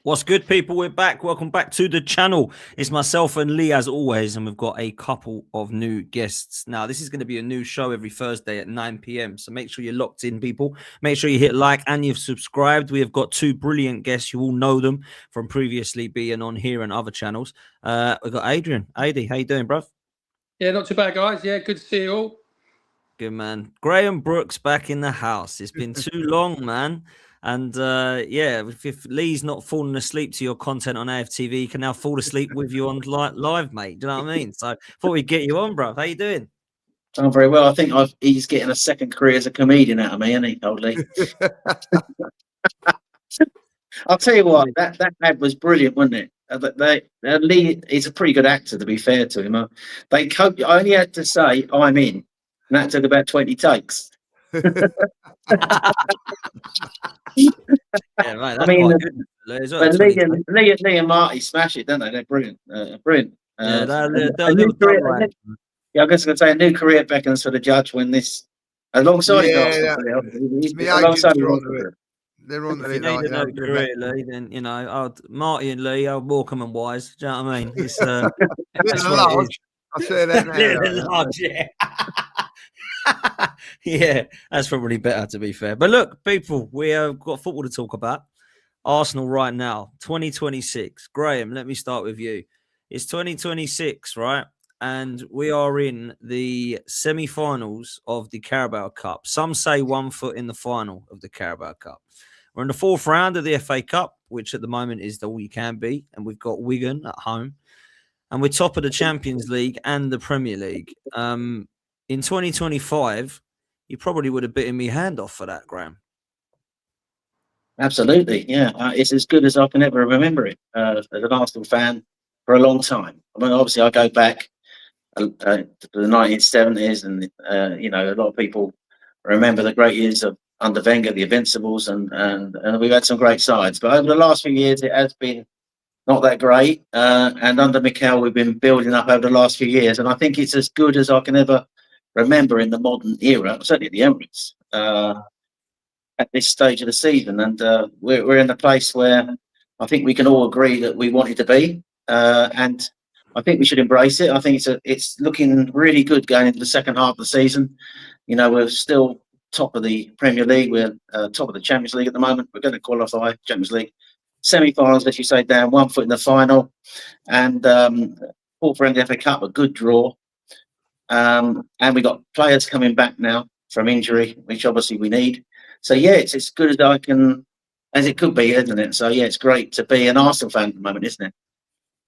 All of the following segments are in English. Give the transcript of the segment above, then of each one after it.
What's good, people? We're back. Welcome back to the channel. It's myself and Lee, as always, and we've got a couple of new guests. Now, this is going to be a new show every Thursday at 9 p.m. So make sure you're locked in, people. Make sure you hit like and you've subscribed. We have got two brilliant guests. You all know them from previously being on here and other channels. We've got Adrian. Adi, how you doing, bruv? Yeah, not too bad, guys. Yeah, good to see you all. Good, man. Graham Brooks back in the house. It's been too long, man. And yeah, if Lee's not falling asleep to your content on AFTV, he can now fall asleep with you on live, mate. Do you know what I mean? So thought we'd get you on, bro. How you doing? I'm very well. I think he's getting a second career as a comedian out of me, isn't he, old Lee? I'll tell you what, that ad was brilliant, wasn't it? Lee is a pretty good actor, to be fair to him. I only had to say, I'm in, and that took about 20 takes. Yeah, right. That's quite good. But Lee and Marty smash it, don't they? They're brilliant. Brilliant. Yeah, I guess I could say a new career beckons for the judge when this, alongside they're on if you need a new career, Lee, then you know, Marty and Lee are Morecambe and Wise. Do you know what I mean? It's I'll say that now. Yeah. Yeah, that's probably better, to be fair. But look, people, we have got football to talk about. Arsenal right now, 2026. Graham, let me start with you. It's 2026, right? And we are in the semi-finals of the Carabao Cup. Some say 1 foot in the final of the Carabao Cup. We're in the fourth round of the FA Cup, which at the moment is all you can be. And we've got Wigan at home. And we're top of the Champions League and the Premier League. In 2025, you probably would have bitten me hand off for that, Graham. Absolutely, yeah. It's as good as I can ever remember it as an Arsenal fan for a long time. I mean, obviously, I go back to the 1970s, and you know, a lot of people remember the great years of under Wenger, the Invincibles, and we've had some great sides. But over the last few years, it has been not that great. And under Mikel, we've been building up over the last few years, and I think it's as good as I can ever remember in the modern era, certainly at the Emirates, at this stage of the season. And we're in a place where I think we can all agree that we wanted to be, and I think we should embrace it. I think it's looking really good going into the second half of the season. You know, we're still top of the Premier League. We're top of the Champions League at the moment. We're going to qualify Champions League semi-finals, as you say, down 1 foot in the final, and fourth round of the FA Cup, a good draw. And we got players coming back now from injury, which obviously we need. So yeah, it's as good as it could be, isn't it? So yeah, it's great to be an Arsenal fan at the moment, isn't it?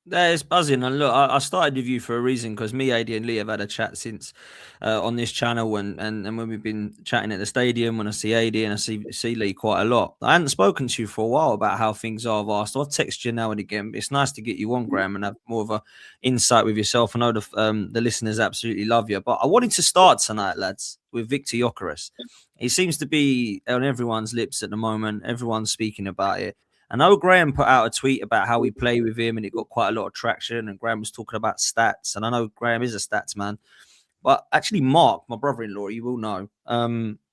Yeah, it's buzzing. And look, I started with you for a reason, because me, AD, and Lee have had a chat since on this channel, and when we've been chatting at the stadium, when I see AD and I see Lee quite a lot. I hadn't spoken to you for a while about how things are with Arsenal. I've texted you now and again, but it's nice to get you on, Graham, and have more of an insight with yourself. I know the listeners absolutely love you. But I wanted to start tonight, lads, with Victor Gyokeres. He seems to be on everyone's lips at the moment. Everyone's speaking about it. I know Graham put out a tweet about how we play with him, and it got quite a lot of traction, and Graham was talking about stats, and I know Graham is a stats man. But actually, Mark, my brother-in-law, you will know,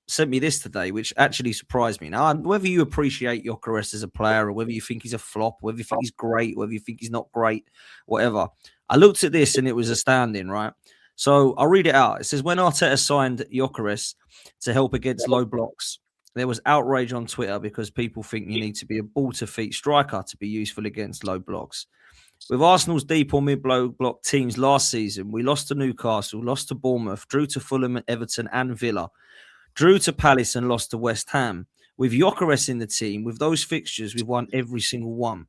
sent me this today, which actually surprised me. Now, whether you appreciate Gyokeres as a player, or whether you think he's a flop, whether you think he's great, whether you think he's not great, whatever, I looked at this and it was astounding, right? So I'll read it out. It says, when Arteta signed Gyokeres to help against low blocks, there was outrage on Twitter because people think you need to be a ball-to-feet striker to be useful against low blocks. With Arsenal's deep or mid-low block teams last season, we lost to Newcastle, lost to Bournemouth, drew to Fulham, Everton and Villa, drew to Palace and lost to West Ham. With Gyokeres in the team, with those fixtures, we've won every single one.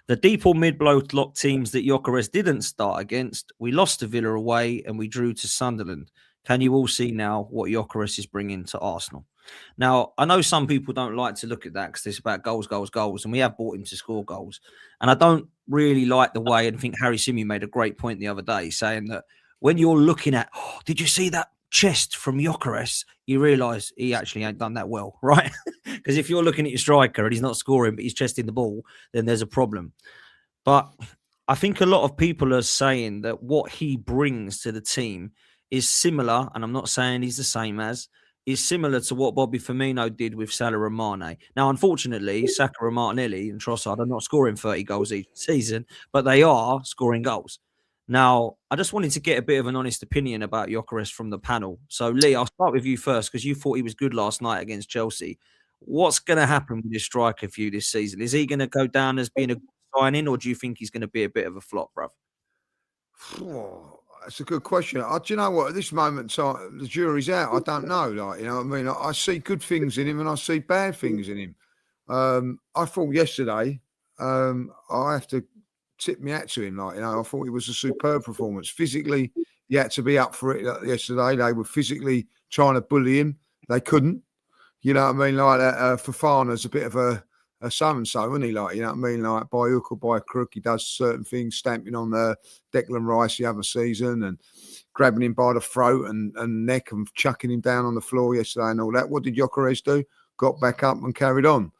The deep or mid-blow block teams that Gyokeres didn't start against, we lost to Villa away and we drew to Sunderland. Can you all see now what Gyokeres is bringing to Arsenal? Now, I know some people don't like to look at that because it's about goals, goals, goals, and we have bought him to score goals. And I don't really like the way, and I think Harry Simi made a great point the other day, saying that when you're looking at, oh, did you see that chest from Gyokeres? You realise he actually ain't done that well, right? Because if you're looking at your striker and he's not scoring, but he's chesting the ball, then there's a problem. But I think a lot of people are saying that what he brings to the team is similar, and I'm not saying he's the same as is similar to what Bobby Firmino did with Salah and Mane. Now, unfortunately, Saka and Martinelli and Trossard are not scoring 30 goals each season, but they are scoring goals. Now, I just wanted to get a bit of an honest opinion about Gyokeres from the panel. So, Lee, I'll start with you first because you thought he was good last night against Chelsea. What's going to happen with this striker for you this season? Is he going to go down as being a good signing, or do you think he's going to be a bit of a flop, bruv? Oh, that's a good question. Do you know what? At this moment, the jury's out. I don't know. Like, you know what I mean? I see good things in him and I see bad things in him. I thought yesterday, I have to tip my hat to him. Like, you know, I thought it was a superb performance. Physically, he had to be up for it yesterday. They were physically trying to bully him. They couldn't. You know what I mean? Like that, Fofana's a bit of a so-and-so, isn't he? Like, you know what I mean? Like, by hook or by crook, he does certain things, stamping on Declan Rice the other season and grabbing him by the throat and neck and chucking him down on the floor yesterday and all that. What did Gyokeres do? Got back up and carried on.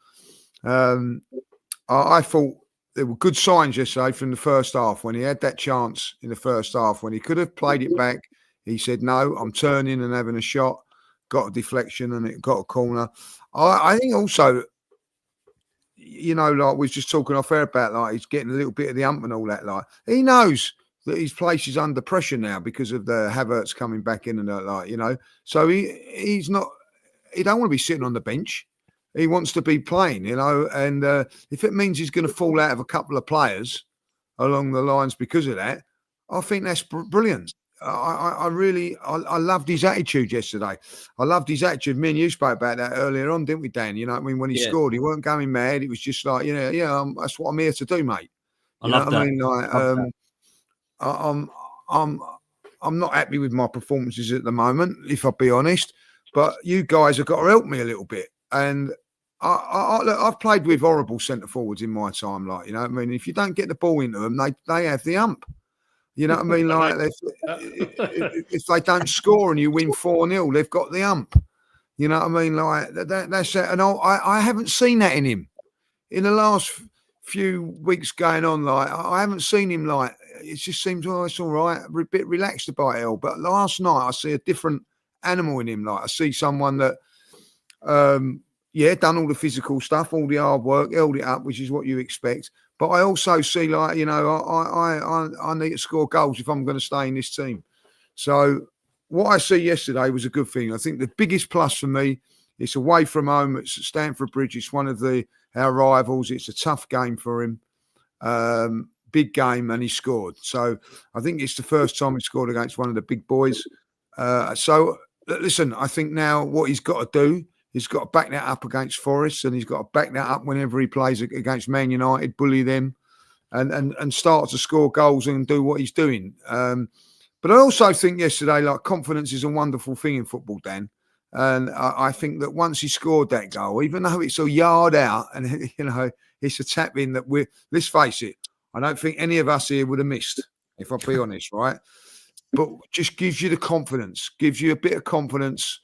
I thought there were good signs yesterday from the first half when he had that chance in the first half when he could have played it back. He said, no, I'm turning and having a shot. Got a deflection and it got a corner. I think also, you know, like we was just talking off air about, like he's getting a little bit of the ump and all that. Like he knows that his place is under pressure now because of the Havertz coming back in and that, like, you know. So he don't want to be sitting on the bench. He wants to be playing, you know. And if it means he's going to fall out of a couple of players along the lines because of that, I think that's brilliant. I really loved his attitude yesterday. I loved his attitude. Me and you spoke about that earlier on, didn't we, Dan? You know what I mean? When he scored, he weren't going mad. It was just like, you know, that's what I'm here to do, mate. You know what I mean? Like, I'm not happy with my performances at the moment, if I'll be honest. But you guys have got to help me a little bit. And I've played with horrible centre forwards in my time, like, you know what I mean? If you don't get the ball into them, they have the ump. You know what I mean? Like if they don't score and you win 4-0, they've got the ump. You know what I mean? Like that's it. And I haven't seen that in him in the last few weeks going on. Like I haven't seen him like it just seems it's all right, a bit relaxed about it all. But last night I see a different animal in him. Like I see someone that done all the physical stuff, all the hard work, held it up, which is what you expect. But I also see, like, you know, I need to score goals if I'm going to stay in this team. So what I see yesterday was a good thing. I think the biggest plus for me, it's away from home. It's at Stamford Bridge. It's one of our rivals. It's a tough game for him. Big game, and he scored. So I think it's the first time he scored against one of the big boys. So listen, I think now what he's got to do, he's got to back that up against Forest, and he's got to back that up whenever he plays against Man United, bully them, and start to score goals and do what he's doing. But I also think yesterday, like, confidence is a wonderful thing in football, Dan. And I think that once he scored that goal, even though it's a yard out and, you know, it's a tap in that let's face it, I don't think any of us here would have missed, if I'll be honest, right? But just gives you the confidence, gives you a bit of confidence.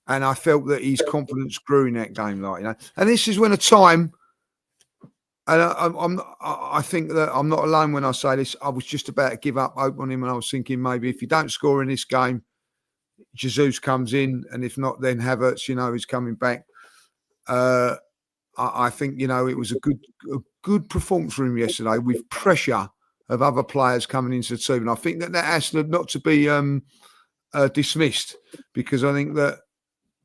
And I felt that his confidence grew in that game, like, you know. And this is when a time, and I think that I'm not alone when I say this. I was just about to give up hope on him, and I was thinking maybe if you don't score in this game, Jesus comes in, and if not, then Havertz, you know, is coming back. I think, you know, it was a good performance from him yesterday with pressure of other players coming into the team, and I think that has not to be dismissed, because I think that,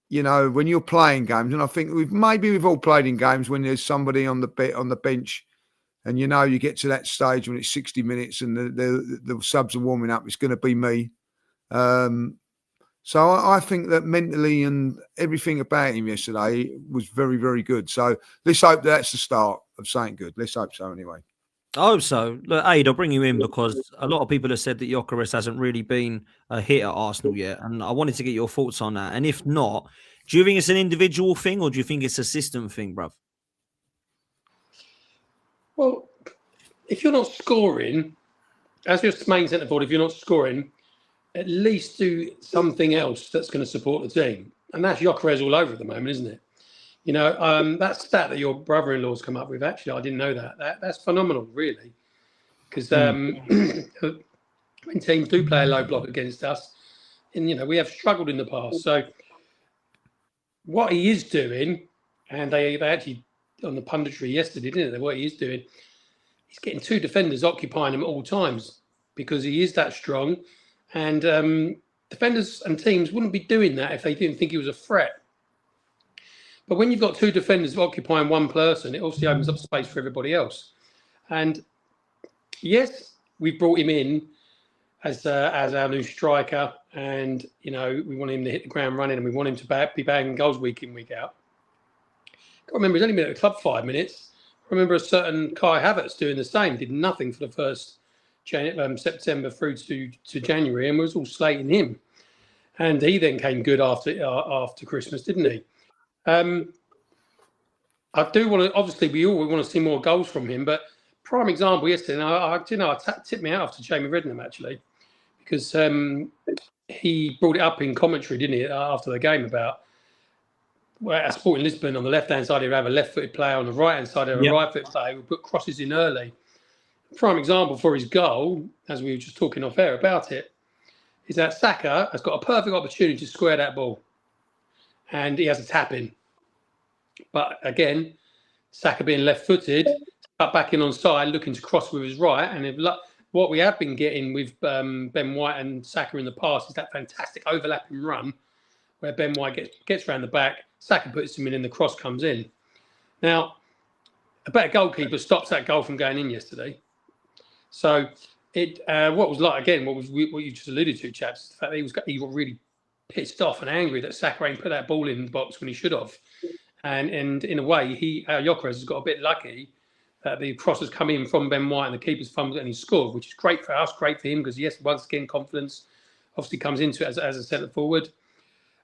you know, when you're playing games, and I think we've all played in games when there's somebody on the bench, and, you know, you get to that stage when it's 60 minutes and the subs are warming up, it's going to be me. So I think that mentally and everything about him yesterday was very, very good. So let's hope that's the start of something good. Let's hope so anyway. I hope so. Look, Aid, I'll bring you in because a lot of people have said that Gyokeres hasn't really been a hit at Arsenal yet. And I wanted to get your thoughts on that. And if not, do you think it's an individual thing or do you think it's a system thing, bruv? Well, if you're not scoring, as your main centre forward, if you're not scoring, at least do something else that's going to support the team. And that's Gyokeres all over at the moment, isn't it? You know, that stat that your brother-in-law's come up with, actually, I didn't know that. That's phenomenal, really. Because when teams do play a low block against us, and, you know, we have struggled in the past. So what he is doing, and they actually on the punditry yesterday, didn't they? What he is doing, he's getting two defenders occupying him at all times because he is that strong, and defenders and teams wouldn't be doing that if they didn't think he was a threat. But when you've got two defenders occupying one person, it obviously opens up space for everybody else. And yes, we've brought him in as our new striker, and we want him to hit the ground running, and we want him to be bagging goals week in, week out. I remember he's only been at the club 5 minutes. I remember a certain Kai Havertz doing the same, did nothing for the first September through to January, and was all slating him. And he then came good after Christmas, didn't he? I do want to. Obviously, we want to see more goals from him. But prime example yesterday, I tipped me out after Jamie Redknapp actually, because he brought it up in commentary, didn't he, after the game about at Sporting Lisbon on the left-hand side, he'd have a left-footed player, on the right-hand side, he'd have a right-footed player who would put crosses in early. Prime example for his goal, as we were just talking off air about it, is that Saka has got a perfect opportunity to square that ball. And he has a tap in. But again, Saka being left-footed, cut back in on side, looking to cross with his right. And what we have been getting with Ben White and Saka in the past is that fantastic overlapping run where Ben White gets around the back, Saka puts him in, and the cross comes in. Now, a better goalkeeper stops that goal from going in yesterday. So what you just alluded to, chaps, is the fact that he got really pissed off and angry that Saka ain't put that ball in the box when he should have. And in a way, Gyokeres has got a bit lucky that the cross has come in from Ben White and the keeper's fumbled and he scored, which is great for us, great for him, because yes, once again, confidence obviously comes into it as a centre forward.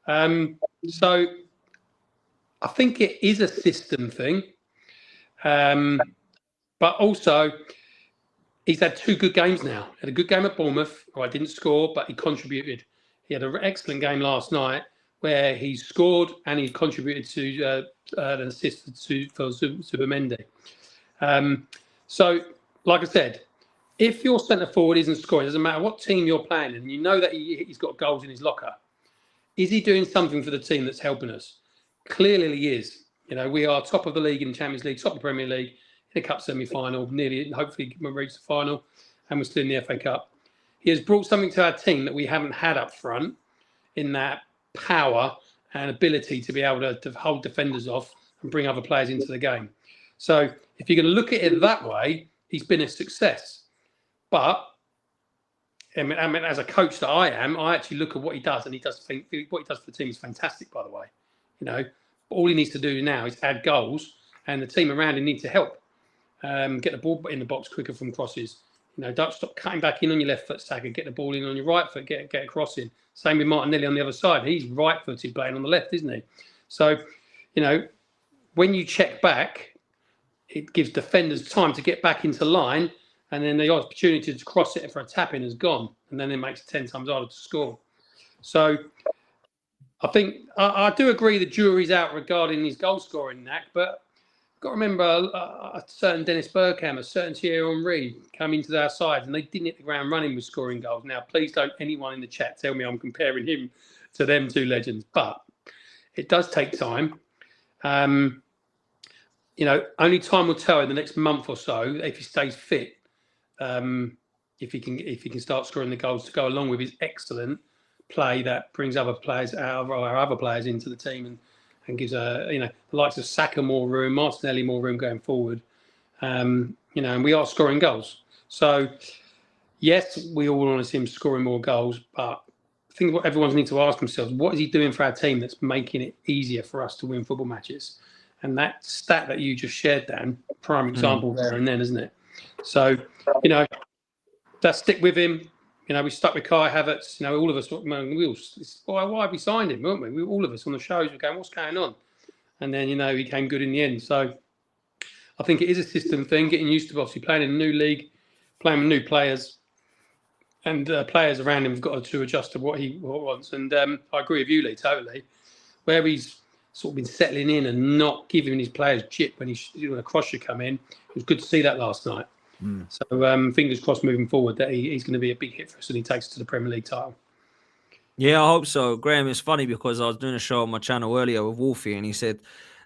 So I think it is a system thing. But also, he's had 2 good games now. He had a good game at Bournemouth, where I didn't score, but he contributed. He had an excellent game last night where he scored and he contributed to an assist for Zubimendi. So, like I said, if your centre forward isn't scoring, it doesn't matter what team you're playing in, and you know that he's got goals in his locker, is he doing something for the team that's helping us? Clearly he is. We are top of the league in the Champions League, top of the Premier League, in a cup semi-final, hopefully we'll reach the final, and we're still in the FA Cup. He has brought something to our team that we haven't had up front, in that power and ability to be able to hold defenders off and bring other players into the game. So if you're going to look at it that way, he's been a success. But I mean, as a coach that I am, I actually look at what he does, and what he does for the team is fantastic, by the way. All he needs to do now is add goals, and the team around him need to help get the ball in the box quicker from crosses. Don't stop cutting back in on your left foot, Saka. Get the ball in on your right foot, get a cross in. Same with Martinelli on the other side. He's right-footed playing on the left, isn't he? So, when you check back, it gives defenders time to get back into line, and then the opportunity to cross it for a tap-in is gone, and then it makes it 10 times harder to score. So, I think I do agree the jury's out regarding his goal-scoring knack, but got to remember a certain Dennis Bergkamp, a certain Thierry Henry come into our side, and they didn't hit the ground running with scoring goals. Now, please don't anyone in the chat tell me I'm comparing him to them 2 legends, but it does take time. Only time will tell in the next month or so if he stays fit. If he can start scoring the goals to go along with his excellent play that brings other players out of our other players into the team and gives the likes of Saka more room, Martinelli more room going forward. And we are scoring goals. So yes, we all want to see him scoring more goals, but I think what everyone needs to ask themselves, what is he doing for our team that's making it easier for us to win football matches? And that stat that you just shared, Dan, prime example there and then, isn't it? So, let's stick with him. We stuck with Kai Havertz. All of us, why we signed him, weren't we? All of us on the shows were going, what's going on? And then, he came good in the end. So I think it is a system thing, getting used to obviously playing in a new league, playing with new players, and players around him have got to adjust to what he wants. And I agree with you, Lee, totally. Where he's sort of been settling in and not giving his players jip when a cross should come in. It was good to see that last night. So fingers crossed moving forward that he's going to be a big hit for us and he takes us to the Premier League title. Yeah, I hope so. Graham, it's funny because I was doing a show on my channel earlier with Wolfie, and he said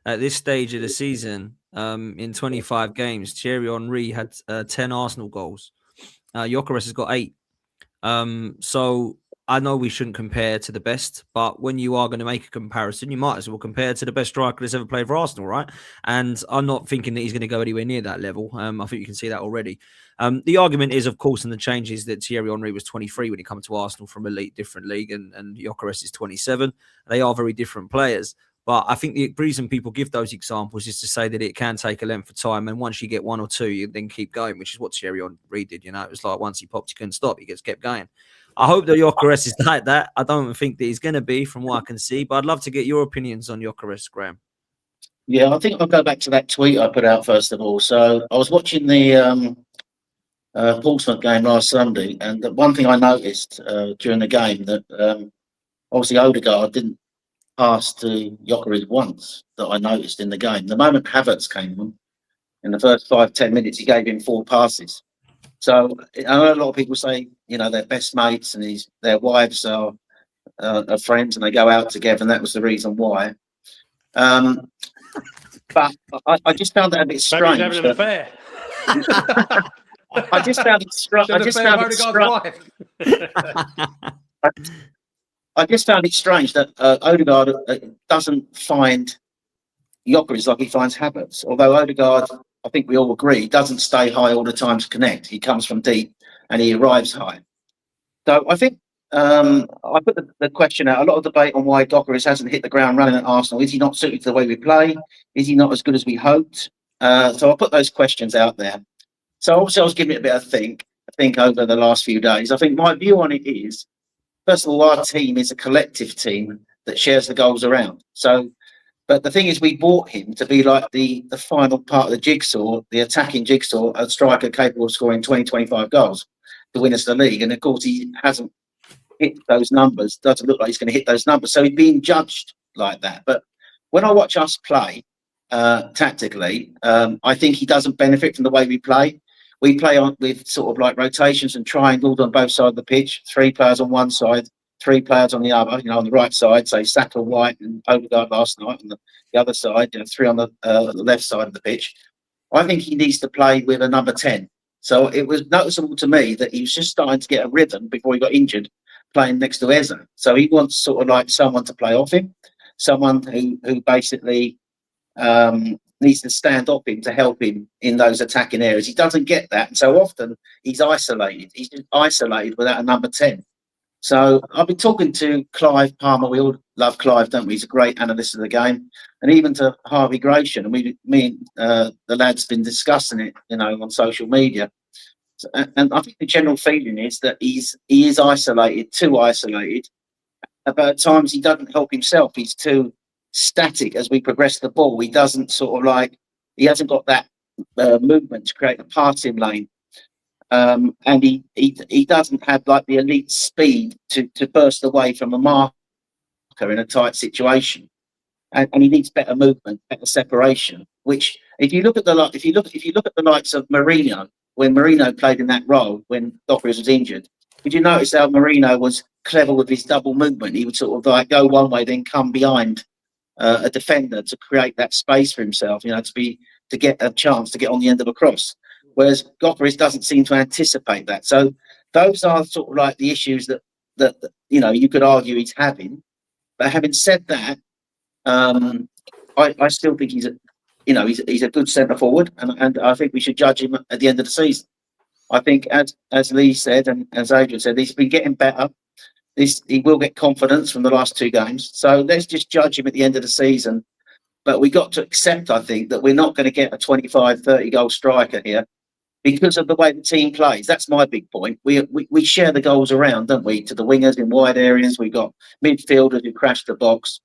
at this stage of the season, in 25 games, Thierry Henry had 10 Arsenal goals. Gyokeres has got 8. So I know we shouldn't compare to the best, but when you are going to make a comparison, you might as well compare to the best striker that's ever played for Arsenal, right? And I'm not thinking that he's going to go anywhere near that level. I think you can see that already. The argument is, of course, in the changes that Thierry Henry was 23 when he came to Arsenal from a different league, and Gyokeres is 27. They are very different players. But I think the reason people give those examples is to say that it can take a length of time. And once you get one or two, you then keep going, which is what Thierry Henry did. You know, it was like once he popped, he couldn't stop. He just kept going. I hope that Gyokeres is like that. I don't think that he's going to be, from what I can see. But I'd love to get your opinions on Gyokeres, Graham. Yeah, I think I'll go back to that tweet I put out first of all. So I was watching the Portsmouth game last Sunday, and the one thing I noticed during the game that obviously Odegaard didn't pass to Gyokeres once that I noticed in the game. The moment Havertz came on, in the first 5-10 minutes, he gave him 4 passes. So I know a lot of people say, you know, they're best mates and their wives are friends and they go out together, and that was the reason why. But I just found that a bit strange. Maybe he's having an affair. I just found it strange. I just found it strange that Odegaard doesn't find Gyokeres like he finds Havertz. Although Odegaard, I think we all agree, doesn't stay high all the time to connect. He comes from deep and he arrives high. So I think I put the question out. A lot of debate on why Gyokeres hasn't hit the ground running at Arsenal. Is he not suited to the way we play? Is he not as good as we hoped? So I put those questions out there. So obviously I was giving it a bit of think over the last few days. I think my view on it is, first of all, our team is a collective team that shares the goals around. So, but the thing is, we bought him to be like the final part of the jigsaw, the attacking jigsaw, a striker capable of scoring 20, 25 goals to win us the league. And of course, he hasn't hit those numbers. Doesn't look like he's going to hit those numbers. So he's being judged like that. But when I watch us play tactically, I think he doesn't benefit from the way we play. We play on with sort of like rotations and triangles on both sides of the pitch. 3 players on one side, 3 players on the other. You know, on the right side, say Saka, White, and Odegaard last night. On the other side, 3 on the left side of the pitch. I think he needs to play with a number 10. So it was noticeable to me that he was just starting to get a rhythm before he got injured, playing next to Eze. So he wants sort of like someone to play off him, someone who basically needs to stand up him to help him in those attacking areas. He doesn't get that, and so often he's isolated. He's just isolated without a number 10. So I've been talking to Clive Palmer. We all love Clive, don't we? He's a great analyst of the game, and even to Harvey Gratian. And me and the lads been discussing it, you know, on social media. So, and I think the general feeling is that he is isolated, too isolated. About times he doesn't help himself. He's too static as we progress the ball. He doesn't sort of like, he hasn't got that movement to create a passing lane, and he doesn't have like the elite speed to burst away from a marker in a tight situation, and he needs better movement, better separation. Which if you look at the likes of Mourinho, when Mourinho played in that role when Gyokeres was injured, did you notice how Mourinho was clever with his double movement? He would sort of like go one way, then come behind a defender to create that space for himself, you know, to get a chance to get on the end of a cross. Whereas Gyokeres doesn't seem to anticipate that. So those are sort of like the issues that you know you could argue he's having. But having said that, I still think he's a good centre forward, and I think we should judge him at the end of the season. I think as Lee said and as Adrian said, he's been getting better. He will get confidence from the last 2 games. So let's just judge him at the end of the season. But we got to accept, I think, that we're not going to get a 25, 30 goal striker here because of the way the team plays. That's my big point. We share the goals around, don't we? To the wingers in wide areas. We've got midfielders who crash the box.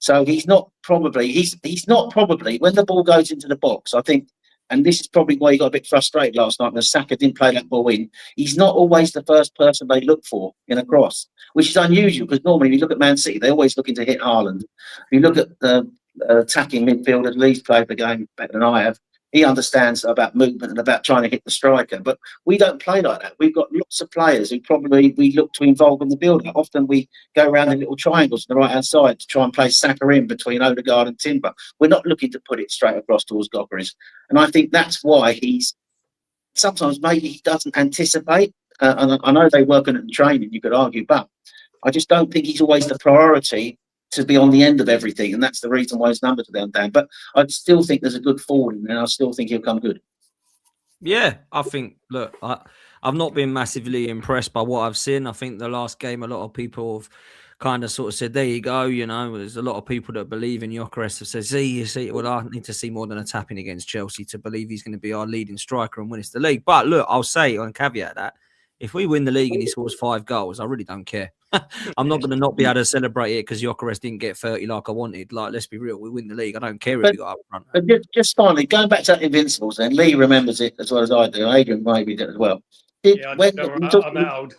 So he's not probably when the ball goes into the box, I think, and this is probably why he got a bit frustrated last night when Saka didn't play that ball in. He's not always the first person they look for in a cross, which is unusual because normally if you look at Man City, they're always looking to hit Haaland. If you look at the attacking midfielders, Lee's played the game better than I have. He understands about movement and about trying to hit the striker. But we don't play like that. We've got lots of players who probably we look to involve in the build-up. Often we go around in little triangles on the right-hand side to try and play Saka in between Odegaard and Timber. We're not looking to put it straight across towards Gyokeres. And I think that's why he's sometimes maybe he doesn't anticipate. And I know they work on it in training, you could argue, but I just don't think he's always the priority to be on the end of everything, and that's the reason why his numbers are down. But I still think there's a good forward, and I still think he'll come good. Yeah, I think. Look, I've not been massively impressed by what I've seen. I think the last game, a lot of people have kind of sort of said, "There you go." You know, there's a lot of people that believe in Gyokeres have said, "See, you see." Well, I need to see more than a tapping against Chelsea to believe he's going to be our leading striker and win us the league. But look, I'll say on caveat that if we win the league and he scores 5 goals, I really don't care. I'm not going to not be able to celebrate it because Gyokeres didn't get 30 like I wanted. Like, let's be real, we win the league. I don't care if we got up front. But just finally, going back to that Invincibles, then Lee remembers it as well as I do. Adrian maybe did as well. I'm old.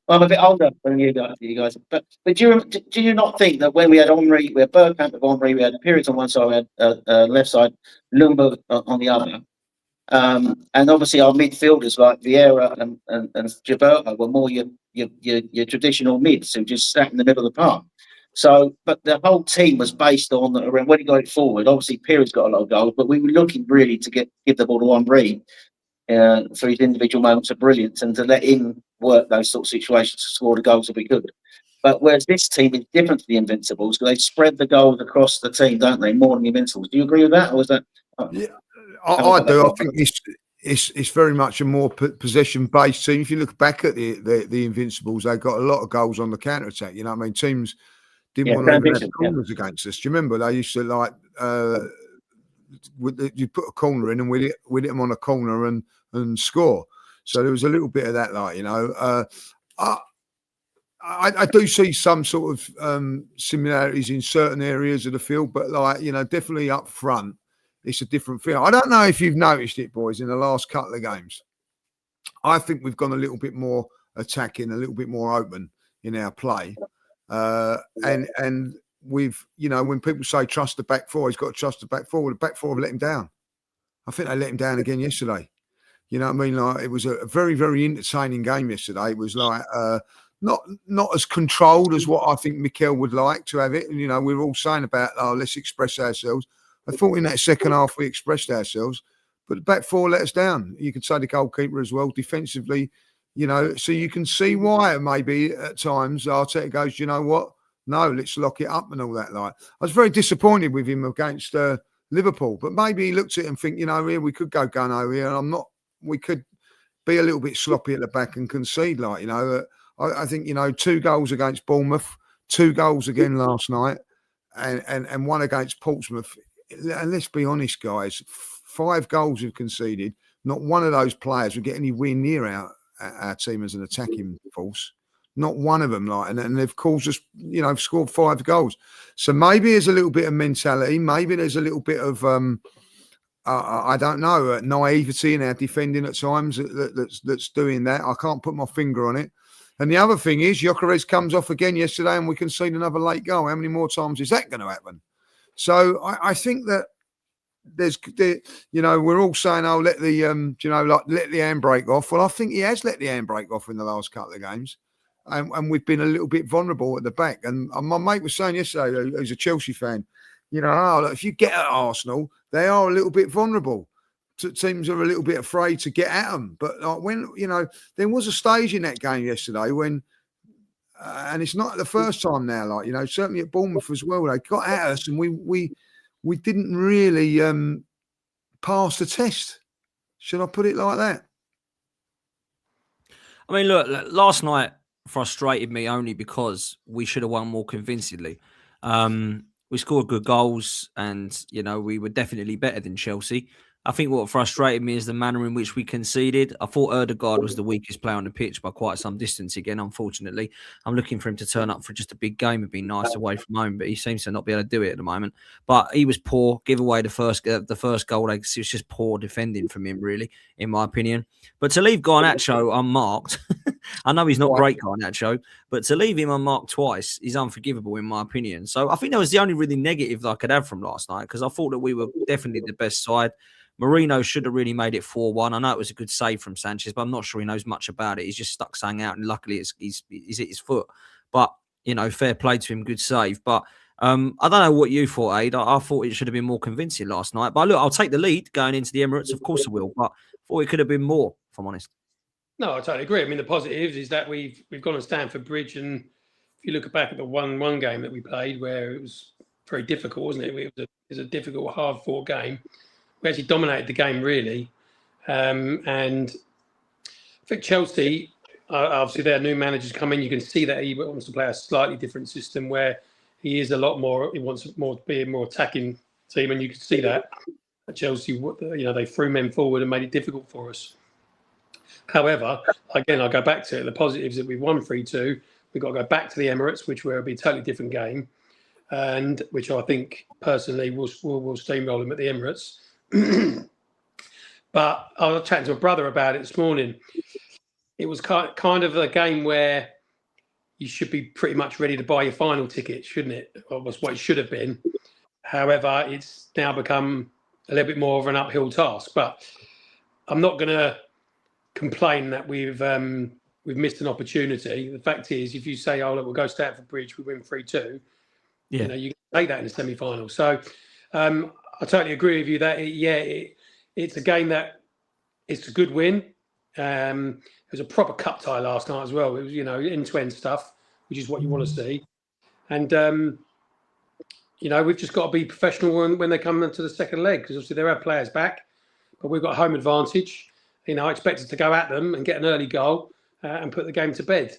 I'm a bit older than you guys. But do you not think that when we had Henry, we had Bergkamp with Henry, we had periods on one side, we had left side, Lumba on the other, and obviously our midfielders like Vieira and Gilberto were more your traditional mids who just sat in the middle of the park. So, but the whole team was based on when he got it forward. Obviously, Perry's got a lot of goals, but we were looking really to give the ball to Henry for his individual moments of brilliance and to let him work those sort of situations to score the goals if we could. But whereas this team is different to the Invincibles, because they spread the goals across the team, don't they? More than the Invincibles. Do you agree with that, or is that? Yeah, I do. I think it's very much a more possession-based team. If you look back at the Invincibles, they got a lot of goals on the counter attack. You know what I mean? Teams didn't want to even have corners against us. Do you remember they used to like you put a corner in and we'd hit them on a corner and score. So there was a little bit of that, like, you know. I do see some sort of similarities in certain areas of the field, but like, you know, definitely up front, it's a different feel. I don't know if you've noticed it, boys, in the last couple of games. I think we've gone a little bit more attacking, a little bit more open in our play. And we've, you know, when people say trust the back four, he's got to trust the back four. The back four have let him down. I think they let him down again yesterday. You know what I mean? Like, it was a very, very entertaining game yesterday. It was like not as controlled as what I think Mikel would like to have it. And, you know, we were all saying about, let's express ourselves. I thought in that second half we expressed ourselves, but the back four let us down. You could say the goalkeeper as well, defensively, you know, so you can see why maybe at times Arteta goes, you know what? No, let's lock it up and all that. Like, I was very disappointed with him against Liverpool, but maybe he looked at it and think, you know, here we could go gunno here, and we could be a little bit sloppy at the back and concede, like, you know. I think, you know, 2 goals against Bournemouth, 2 goals again last night, and 1 against Portsmouth. And let's be honest, guys, 5 goals we've conceded. Not one of those players would get anywhere near our team as an attacking force. Not one of them, like, and they've caused us, you know, scored 5 goals. So maybe there's a little bit of mentality. Maybe there's a little bit of, I don't know, naivety in our defending at times that's doing that. I can't put my finger on it. And the other thing is, Gyokeres comes off again yesterday, and we concede another late goal. How many more times is that going to happen? So I think that you know, we're all saying, let the you know, like, let the handbrake off. Well, I think he has let the handbrake off in the last couple of games, and we've been a little bit vulnerable at the back. And my mate was saying yesterday, who's a Chelsea fan, you know, look, if you get at Arsenal, they are a little bit vulnerable. Teams are a little bit afraid to get at them. But like, when, you know, there was a stage in that game yesterday when. And it's not the first time now, like, you know, certainly at Bournemouth as well, they got at us and we didn't really pass the test. Should I put it like that? I mean, look, last night frustrated me only because we should have won more convincingly. We scored good goals and, you know, we were definitely better than Chelsea. I think what frustrated me is the manner in which we conceded. I thought Odegaard was the weakest player on the pitch by quite some distance again, unfortunately. I'm looking for him to turn up for just a big game. It'd be nice away from home, but he seems to not be able to do it at the moment. But he was poor. Give away the first goal. It was just poor defending from him, really, in my opinion. But to leave Garnacho unmarked I know he's not Right. great Garnacho, but to leave him unmarked twice is unforgivable in my opinion. So I think that was the only really negative that I could have from last night, because I thought that we were definitely the best side. Marino should have really made it 4-1. I know it was a good save from Sanchez, but I'm not sure he knows much about it. He's just stuck something out, and luckily he's hit his foot. But, you know, fair play to him, good save. But I don't know what you thought, Aid. I thought it should have been more convincing last night. But look, I'll take the lead going into the Emirates. Of course I will. But I thought it could have been more, if I'm honest. No, I totally agree. I mean, the positives is that we've gone to Stamford Bridge, and if you look back at the 1-1 game that we played, where it was very difficult, wasn't it? It was a difficult, hard-fought game. We actually dominated the game, really. And I think Chelsea, obviously their new manager's come in. You can see that he wants to play a slightly different system where he is a lot more, he wants more to be a more attacking team. And you can see that at Chelsea, you know, they threw men forward and made it difficult for us. However, again, I'll go back to it. The positives that we've won 3-2. We've got to go back to the Emirates, which will be a totally different game, and which I think personally will steamroll them at the Emirates. But I was chatting to my brother about it this morning. It was kind of a game where you should be pretty much ready to buy your final ticket, shouldn't it? Or was what it should have been. However, it's now become a little bit more of an uphill task. But I'm not going to complain that we've missed an opportunity. The fact is, if you say, "Oh, look, we'll go Stamford Bridge, we win 3-2," you know, you can take that in the semi-final. So I totally agree with you that it's a game that it's a good win. It was a proper cup tie last night as well. It was, you know, end-to-end stuff, which is what you want to see. And you know, we've just got to be professional when they come into the second leg, because obviously there are players back, but we've got home advantage. You know, I expect us to go at them and get an early goal and put the game to bed.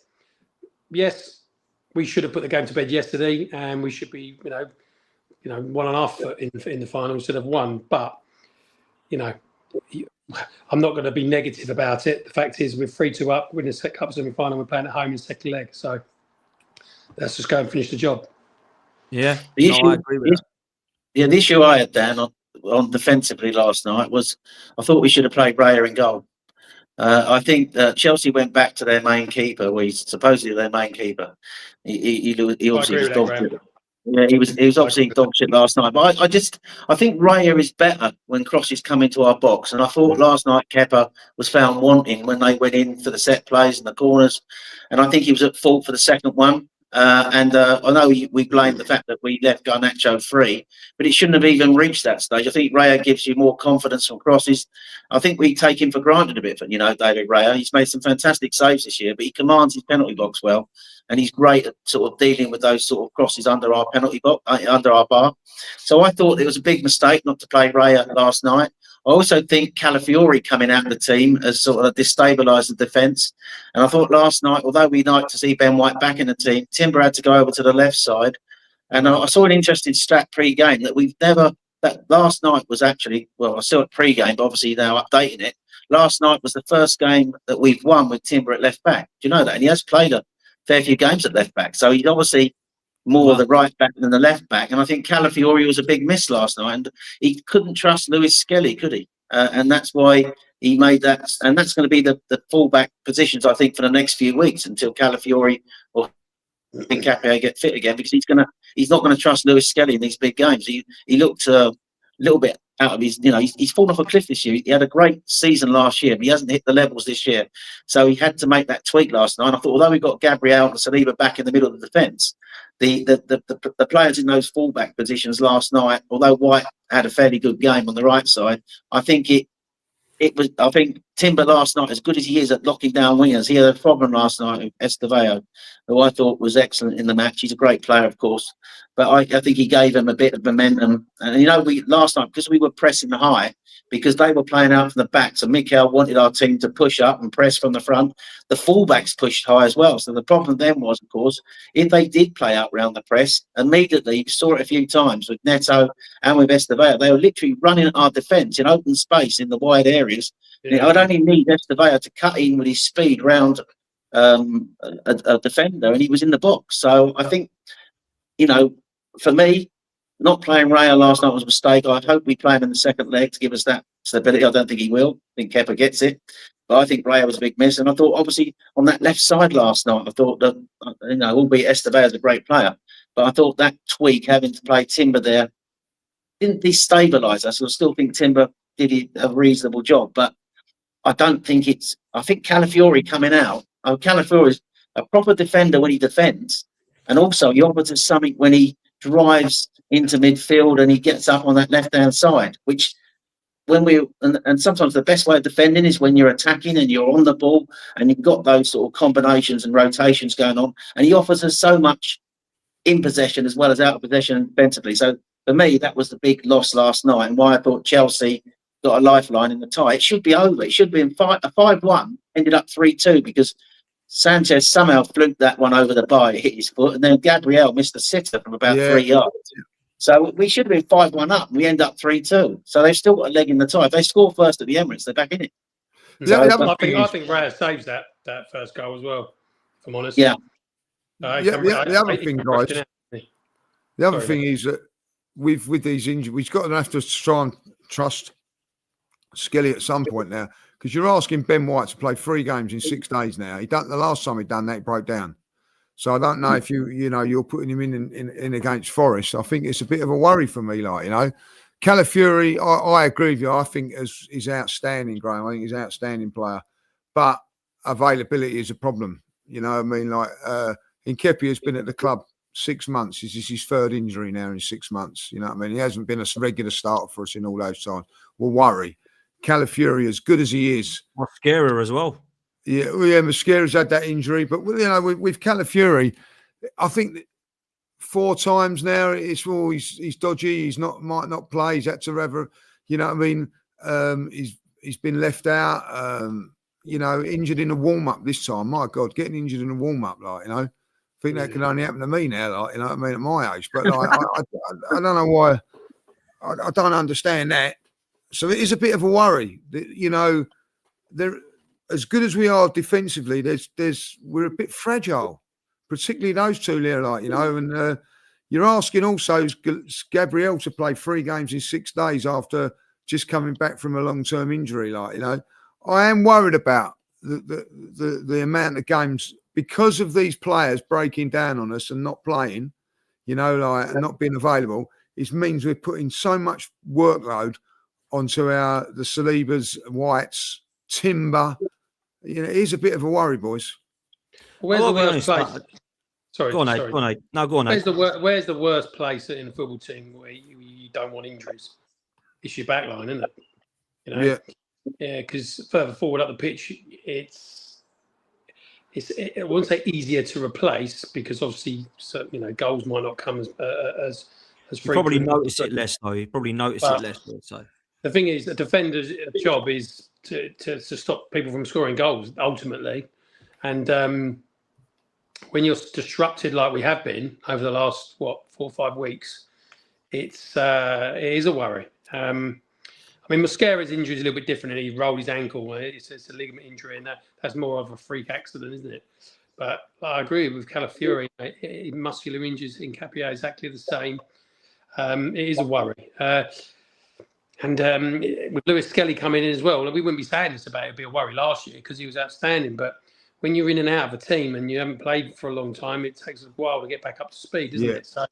Yes, we should have put the game to bed yesterday, and we should be, you know, 1.5 in the final instead of 1. But you know, I'm not going to be negative about it. The fact is, we're 3-2 up, we're in the cup semi-final, we're playing at home in the second leg. So let's just go and finish the job. Yeah, I agree with that. Yeah, the issue I had, Dan, on defensively last night was I thought we should have played Raya in goal. I think Chelsea went back to their main keeper, well, he's supposedly their main keeper. He obviously was dog shit. Yeah, he was obviously dog shit last night. But I think Raya is better when crosses come into our box. And I thought last night Kepa was found wanting when they went in for the set plays and the corners. And I think he was at fault for the second one. I know we blame the fact that we left Garnacho free, but it shouldn't have even reached that stage. I think Raya gives you more confidence from crosses. I think we take him for granted a bit, you know, David Raya. He's made some fantastic saves this year, but he commands his penalty box well, and he's great at sort of dealing with those sort of crosses under our penalty box, under our bar. So I thought it was a big mistake not to play Raya last night. I also think Calafiori coming out of the team has sort of destabilised the defence. And I thought last night, although we'd like to see Ben White back in the team, Timber had to go over to the left side. And I saw an interesting stat pre-game that last night was actually, well, I saw it pre-game, but obviously now updating it. Last night was the first game that we've won with Timber at left back. Do you know that? And he has played a fair few games at left back. So he's obviously more the right back than the left back. And I think Calafiori was a big miss last night. And he couldn't trust Lewis Skelly, could he? And that's why he made that. And that's going to be the fullback positions, I think, for the next few weeks until Calafiori or Capio get fit again, because he's not going to trust Lewis Skelly in these big games. He looked a little bit out of his, you know, he's fallen off a cliff this year. He had a great season last year, but he hasn't hit the levels this year. So he had to make that tweak last night. I thought, although we got Gabriel and Saliba back in the middle of the defence, the players in those fullback positions last night, although White had a fairly good game on the right side, I think I think Timber last night, as good as he is at locking down wingers, he had a problem last night with Estevao, who I thought was excellent in the match. He's a great player, of course, but I think he gave him a bit of momentum. And, you know, last night, because we were pressing high, because they were playing out from the back, so Mikel wanted our team to push up and press from the front. The fullbacks pushed high as well. So the problem then was, of course, if they did play out round the press, immediately, you saw it a few times with Neto and with Estevao, they were literally running at our defence in open space in the wide areas. Yeah. I'd only need Estevao to cut in with his speed round a defender, and he was in the box. So I think, you know, for me, not playing Raya last night was a mistake. I hope we play him in the second leg to give us that stability. I don't think he will. I think Kepa gets it. But I think Raya was a big miss. And I thought, obviously, on that left side last night, I thought that, albeit Estevez is a great player, but I thought that tweak, having to play Timber there, didn't destabilise us. I still think Timber did a reasonable job. But I don't think I think Calafiori coming out, Calafiori is a proper defender when he defends. And also, he offers us something when he drives into midfield and he gets up on that left-hand side, which and sometimes the best way of defending is when you're attacking and you're on the ball and you've got those sort of combinations and rotations going on. And he offers us so much in possession as well as out of possession defensively. So for me, that was the big loss last night, and why I thought Chelsea got a lifeline in the tie. It should be over. It should be a 5-1, ended up 3-2 because Sanchez somehow fluked that one over the bar, it hit his foot, and then Gabriel missed a sitter from about 3 yards. So we should have been 5-1 up, and we end up 3-2. So they've still got a leg in the tie. If they score first at the Emirates, they're back in it. I think Raya saves that first goal as well, if I'm honest. The other thing, guys, the other thing is that with these injuries, we've got to have to try and trust Skelly at some point now, because you're asking Ben White to play 3 games in 6 days now. The last time he done that, he broke down. So I don't know if you're putting him in against Forest. I think it's a bit of a worry for me, Calafiori, I agree with you. I think is outstanding, Graham. I think he's an outstanding player, but availability is a problem. Nketiah has been at the club 6 months. This is his 3rd injury now in 6 months. You know what I mean? He hasn't been a regular starter for us in all those times. We'll worry. Calafiori, as good as he is, Mosquera as well. Yeah, Mosquera's had that injury, but with Calafiori, I think 4 times now he's dodgy. Might not play. He's had to rather, he's been left out. Injured in a warm up this time. My God, getting injured in a warm up, I think that can only happen to me now. At my age, but I don't know why. I don't understand that. So it is a bit of a worry. There. As good as we are defensively, we're a bit fragile, particularly those two there, and you're asking also Gabriel to play 3 games in 6 days after just coming back from a long-term injury, I am worried about the amount of games because of these players breaking down on us and not playing, and not being available. It means we're putting so much workload onto the Salibas, Whites, Timber. It is a bit of a worry, boys. Where's the worst place? Sorry. Go on, Nate. No, go on, Nate. Where's the worst place in a football team where you don't want injuries? It's your back line, isn't it? Yeah, because further forward up the pitch, it's I wouldn't say easier to replace because obviously, goals might not come as frequently. You probably notice it less, though. You probably notice it less, so. The thing is, the defender's job is to stop people from scoring goals, ultimately. And when you're disrupted like we have been over the last, 4 or 5 weeks, it is a worry. Mosquera's injury is a little bit different, and he rolled his ankle. It's a ligament injury, and that's more of a freak accident, isn't it? But I agree with Calafiori. Muscular injuries in Nketiah exactly the same. It is a worry. And with Lewis Skelly coming in as well, we wouldn't be saying this about it. It'd be a worry last year because he was outstanding. But when you're in and out of a team and you haven't played for a long time, it takes a while to get back up to speed, doesn't it? So,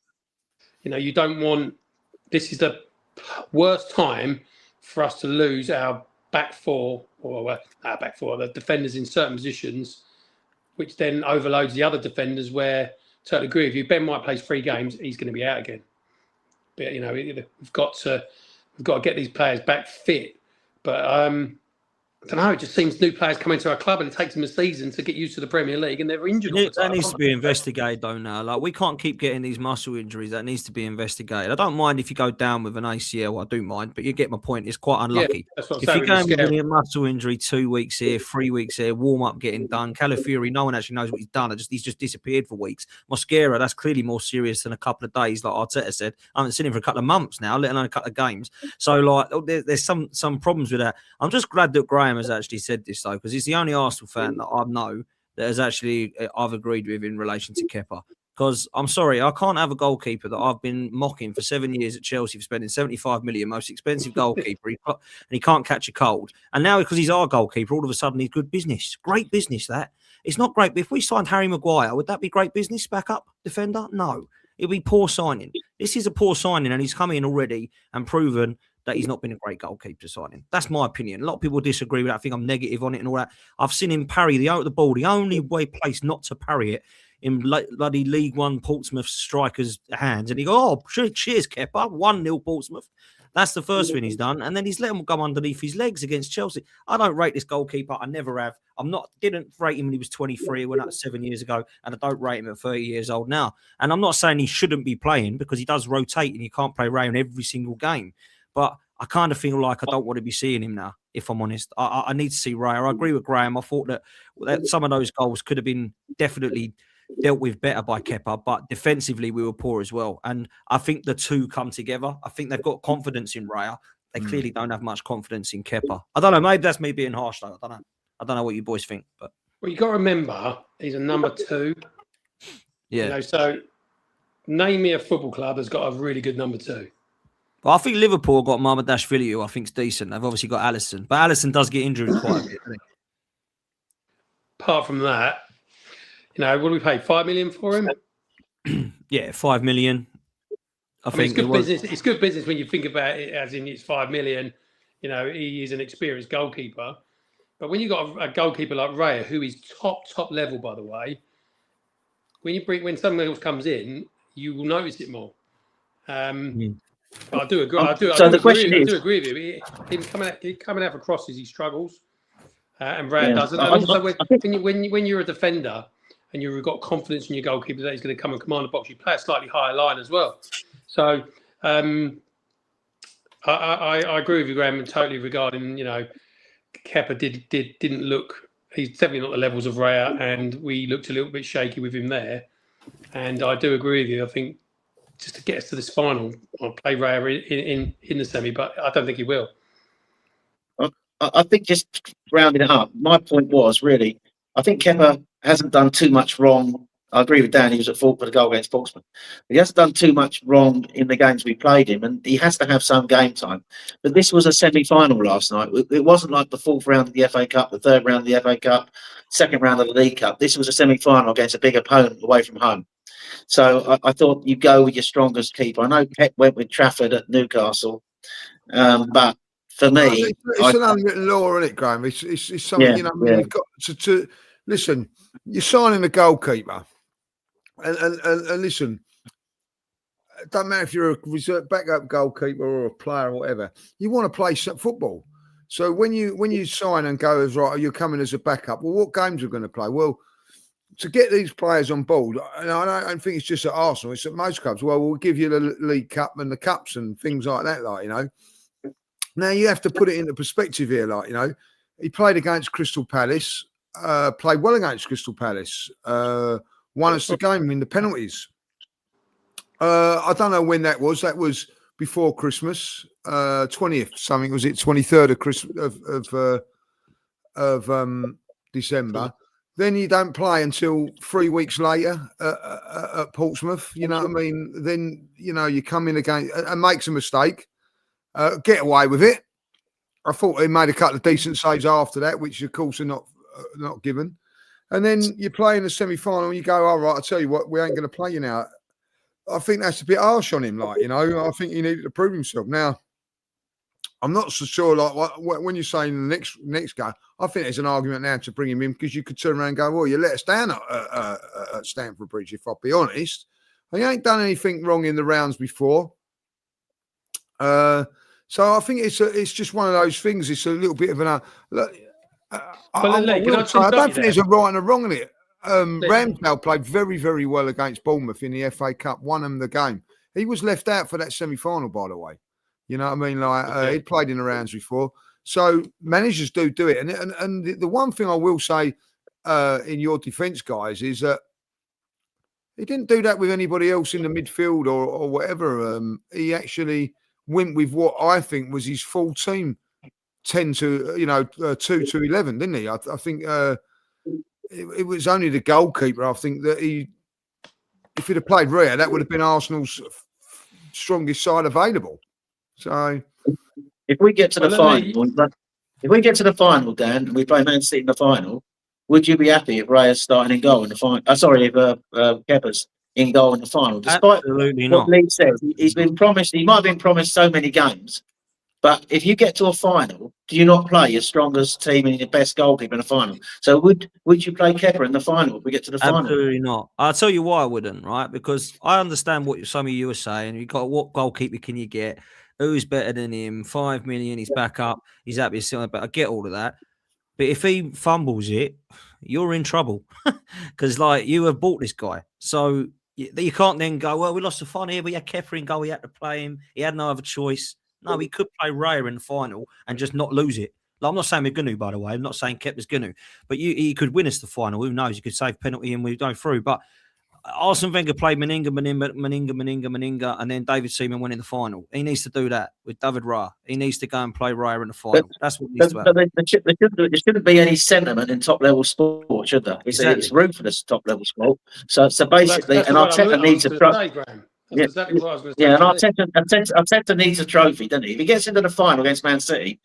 you don't want. This is the worst time for us to lose our back four, the defenders in certain positions, which then overloads the other defenders. Where, totally agree with you. Ben White plays 3 games, he's going to be out again. But we've got to get these players back fit. But I don't know. It just seems new players come into our club and it takes them a season to get used to the Premier League and they're injured. That needs to be investigated, though. Now, we can't keep getting these muscle injuries. That needs to be investigated. I don't mind if you go down with an ACL. I do mind, but you get my point. It's quite unlucky. Yeah, if you're going with a muscle injury, 2 weeks here, 3 weeks here, warm up getting done. Calafiori, no one actually knows what he's done. He's just disappeared for weeks. Mosquera, that's clearly more serious than a couple of days, like Arteta said. I haven't seen him for a couple of months now, let alone a couple of games. So, there's some problems with that. I'm just glad that Graham has actually said this, though, because he's the only Arsenal fan that I know that has actually I've agreed with in relation to Kepa. Because I'm sorry, I can't have a goalkeeper that I've been mocking for 7 years at Chelsea for spending 75 million, most expensive goalkeeper, and he can't catch a cold. And now because he's our goalkeeper, all of a sudden he's good business. Great business, that. It's not great. But if we signed Harry Maguire, would that be great business? Backup defender? No. It'd be poor signing. This is a poor signing, and he's come in already and proven that he's not been a great goalkeeper signing. That's my opinion. A lot of people disagree with that. I think I'm negative on it and all that. I've seen him parry the ball. The only place not to parry it in bloody League One Portsmouth strikers' hands. And he go, oh, cheers, Kepa. 1-0 Portsmouth. That's the first thing he's done. And then he's let him go underneath his legs against Chelsea. I don't rate this goalkeeper. I never have. Didn't rate him when he was 23, went out 7 years ago. And I don't rate him at 30 years old now. And I'm not saying he shouldn't be playing because he does rotate and you can't play Ray in every single game. But I kind of feel like I don't want to be seeing him now, if I'm honest. I need to see Raya. I agree with Graham. I thought that some of those goals could have been definitely dealt with better by Kepa, but defensively we were poor as well. And I think the two come together. I think they've got confidence in Raya. They clearly don't have much confidence in Kepa. I don't know. Maybe that's me being harsh, though. I don't know what you boys think. But well, you got to remember he's a number 2. Yeah. So name me a football club that's got a really good number 2. Well, I think Liverpool got Mamadashvili, who I think's decent. They've obviously got Alisson, but Alisson does get injured quite a bit. Doesn't he? Apart from that, what do we pay? 5 million for him? Yeah, 5 million. I think it's good business. It's good business when you think about it, as in it's 5 million. He is an experienced goalkeeper, but when you got a goalkeeper like Raya, who is top level, by the way, when someone else comes in, you will notice it more. But I do agree. I do agree with you. Him coming out for crosses, he struggles, and Raya doesn't. And also, when you're a defender and you've got confidence in your goalkeeper that he's going to come and command the box, you play a slightly higher line as well. So I agree with you, Graham, totally regarding Kepa didn't look. He's definitely not the levels of Raya, and we looked a little bit shaky with him there. And I do agree with you. I think just to get us to this final, I'll play Raya in the semi, but I don't think he will. I think just rounding it up, my point was really, I think Kepa hasn't done too much wrong. I agree with Dan, he was at fault for the goal against Portsmouth. He hasn't done too much wrong in the games we played him, and he has to have some game time. But this was a semi-final last night. It wasn't like the 4th round of the FA Cup, the 3rd round of the FA Cup, 2nd round of the League Cup. This was a semi-final against a big opponent away from home. So I thought you go with your strongest keeper. I know Pep went with Trafford at Newcastle, but for me, it's an unwritten law, isn't it, Graham? It's something you've got to listen. You're signing a goalkeeper, and listen. It doesn't matter if you're a reserve backup goalkeeper or a player or whatever. You want to play some football. So when you sign and go as right, you're coming as a backup. Well, what games are going to play? Well, to get these players on board, and I don't think it's just at Arsenal, it's at most clubs. Well, we'll give you the League Cup and the Cups and things like that, Now, you have to put it into perspective here, he played against Crystal Palace, played well against Crystal Palace, won us the game in the penalties. I don't know when that was. That was before Christmas, 20th, something, was it 23rd of Christmas of December. Then you don't play until 3 weeks later at Portsmouth. You know what I mean? Then, you come in again and makes a mistake, get away with it. I thought he made a couple of decent saves after that, which, of course, are not given. And then you play in the semi-final and you go, all right, I'll tell you what, we ain't going to play you now. I think that's a bit harsh on him, I think he needed to prove himself. Now, I'm not so sure, when you're saying the next guy, I think there's an argument now to bring him in because you could turn around and go, well, you let us down at Stamford Bridge, if I'll be honest. He ain't done anything wrong in the rounds before. So I think it's just one of those things. It's a little bit of an... I don't think there's a right and a wrong in it. Ramsdale played very, very well against Bournemouth in the FA Cup, won them the game. He was left out for that semi-final, by the way. You know what I mean? He'd played in the rounds before. So managers do it. And the one thing I will say in your defence, guys, is that he didn't do that with anybody else in the midfield or whatever. He actually went with what I think was his full team, 2 to 11, didn't he? I think it was only the goalkeeper, I think, that he if he'd have played Rhea, that would have been Arsenal's strongest side available. So if we get to the final, if we get to the final, Dan, and we play Man City in the final, would you be happy if Rhea's starting in goal in the final? Sorry, if Kepa's in goal in the final? Despite Absolutely what not. Lee said, he's been promised. He might have been promised so many games. But if you get to a final, do you not play your strongest team and your best goalkeeper in the final? So would you play Kepa in the final if we get to the final? Absolutely not. I'll tell you why I wouldn't, right? Because I understand what some of you are saying. You got what goalkeeper can you get? Who's better than him? 5 million, he's back up. He's happy to sit on the back. I get all of that. But if he fumbles it, you're in trouble. Because like you have bought this guy. So you can't then go, well, we lost the final here. We had Kepa in goal. We had to play him. He had no other choice. No, he could play Raya in the final and just not lose it. Like, I'm not saying we're going to, by the way. I'm not saying Kepa's going to. But he could win us the final. Who knows? He could save penalty and we go through. But Arsene Wenger played Meninga, and then David Seaman went in the final. He needs to do that with David Raya. He needs to go and play Raya in the final. That's what needs to happen. But there shouldn't be any sentiment in top-level sport, should there? It's ruthless top-level sport. So basically, and Arteta needs a trophy. Exactly what I was going to say. Yeah, and Arteta needs a trophy, doesn't he? If he gets into the final against Man City,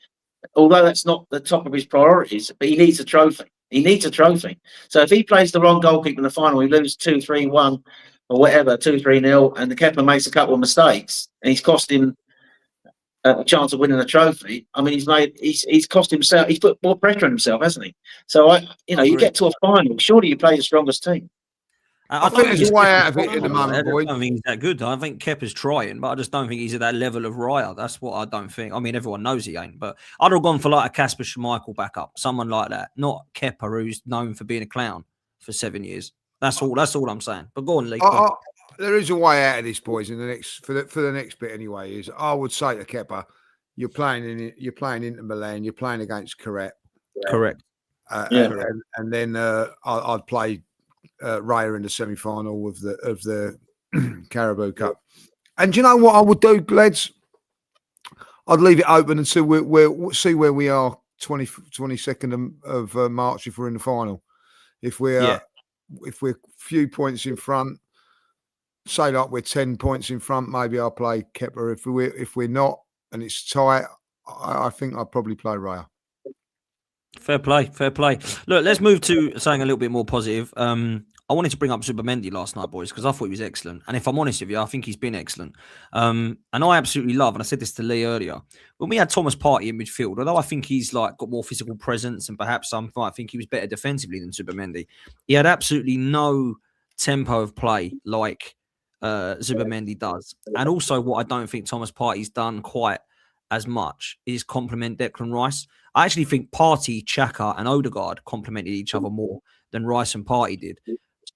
although that's not the top of his priorities, but he needs a trophy. He needs a trophy. So if he plays the wrong goalkeeper in the final, he loses 2-3-1 or whatever, 2-3-0, and the Kepa makes a couple of mistakes, and he's cost him a chance of winning a trophy. I mean, he's cost himself. He's put more pressure on himself, hasn't he? So you get to a final. Surely you play the strongest team. I think there's a way out of it at the moment, boy. I don't think he's that good. I think Kepa's trying, but I just don't think he's at that level of Raya. That's what I don't think. I mean, everyone knows he ain't, but I'd have gone for like a Kasper Schmeichel backup, someone like that, not Kepa, who's known for being a clown for 7 years. That's all I'm saying. But go on, Lee. There is a way out of this, boys. In the next for the next bit anyway, is I would say to Kepa, you're playing Inter Milan, you're playing against Correct. And then I'd play Raya in the semi-final of the Carabao Cup. And do you know what I would do, lads? I'd leave it open and see where we are 22nd of March if we're in the final. If we're few points in front, say like we're 10 points in front, maybe I'll play Kepa. If we're not and it's tight, I think I'd probably play Raya. Fair play. Look, let's move to something a little bit more positive. I wanted to bring up Zubimendi last night, boys, because I thought he was excellent. And if I'm honest with you, I think he's been excellent. And I absolutely love, and I said this to Lee earlier, when we had Thomas Partey in midfield, although I think he's like got more physical presence and perhaps some might think he was better defensively than Zubimendi, he had absolutely no tempo of play like Zubimendi does. And also what I don't think Thomas Partey's done quite as much is complement Declan Rice. I actually think Partey, Xhaka and Odegaard complemented each other more than Rice and Partey did.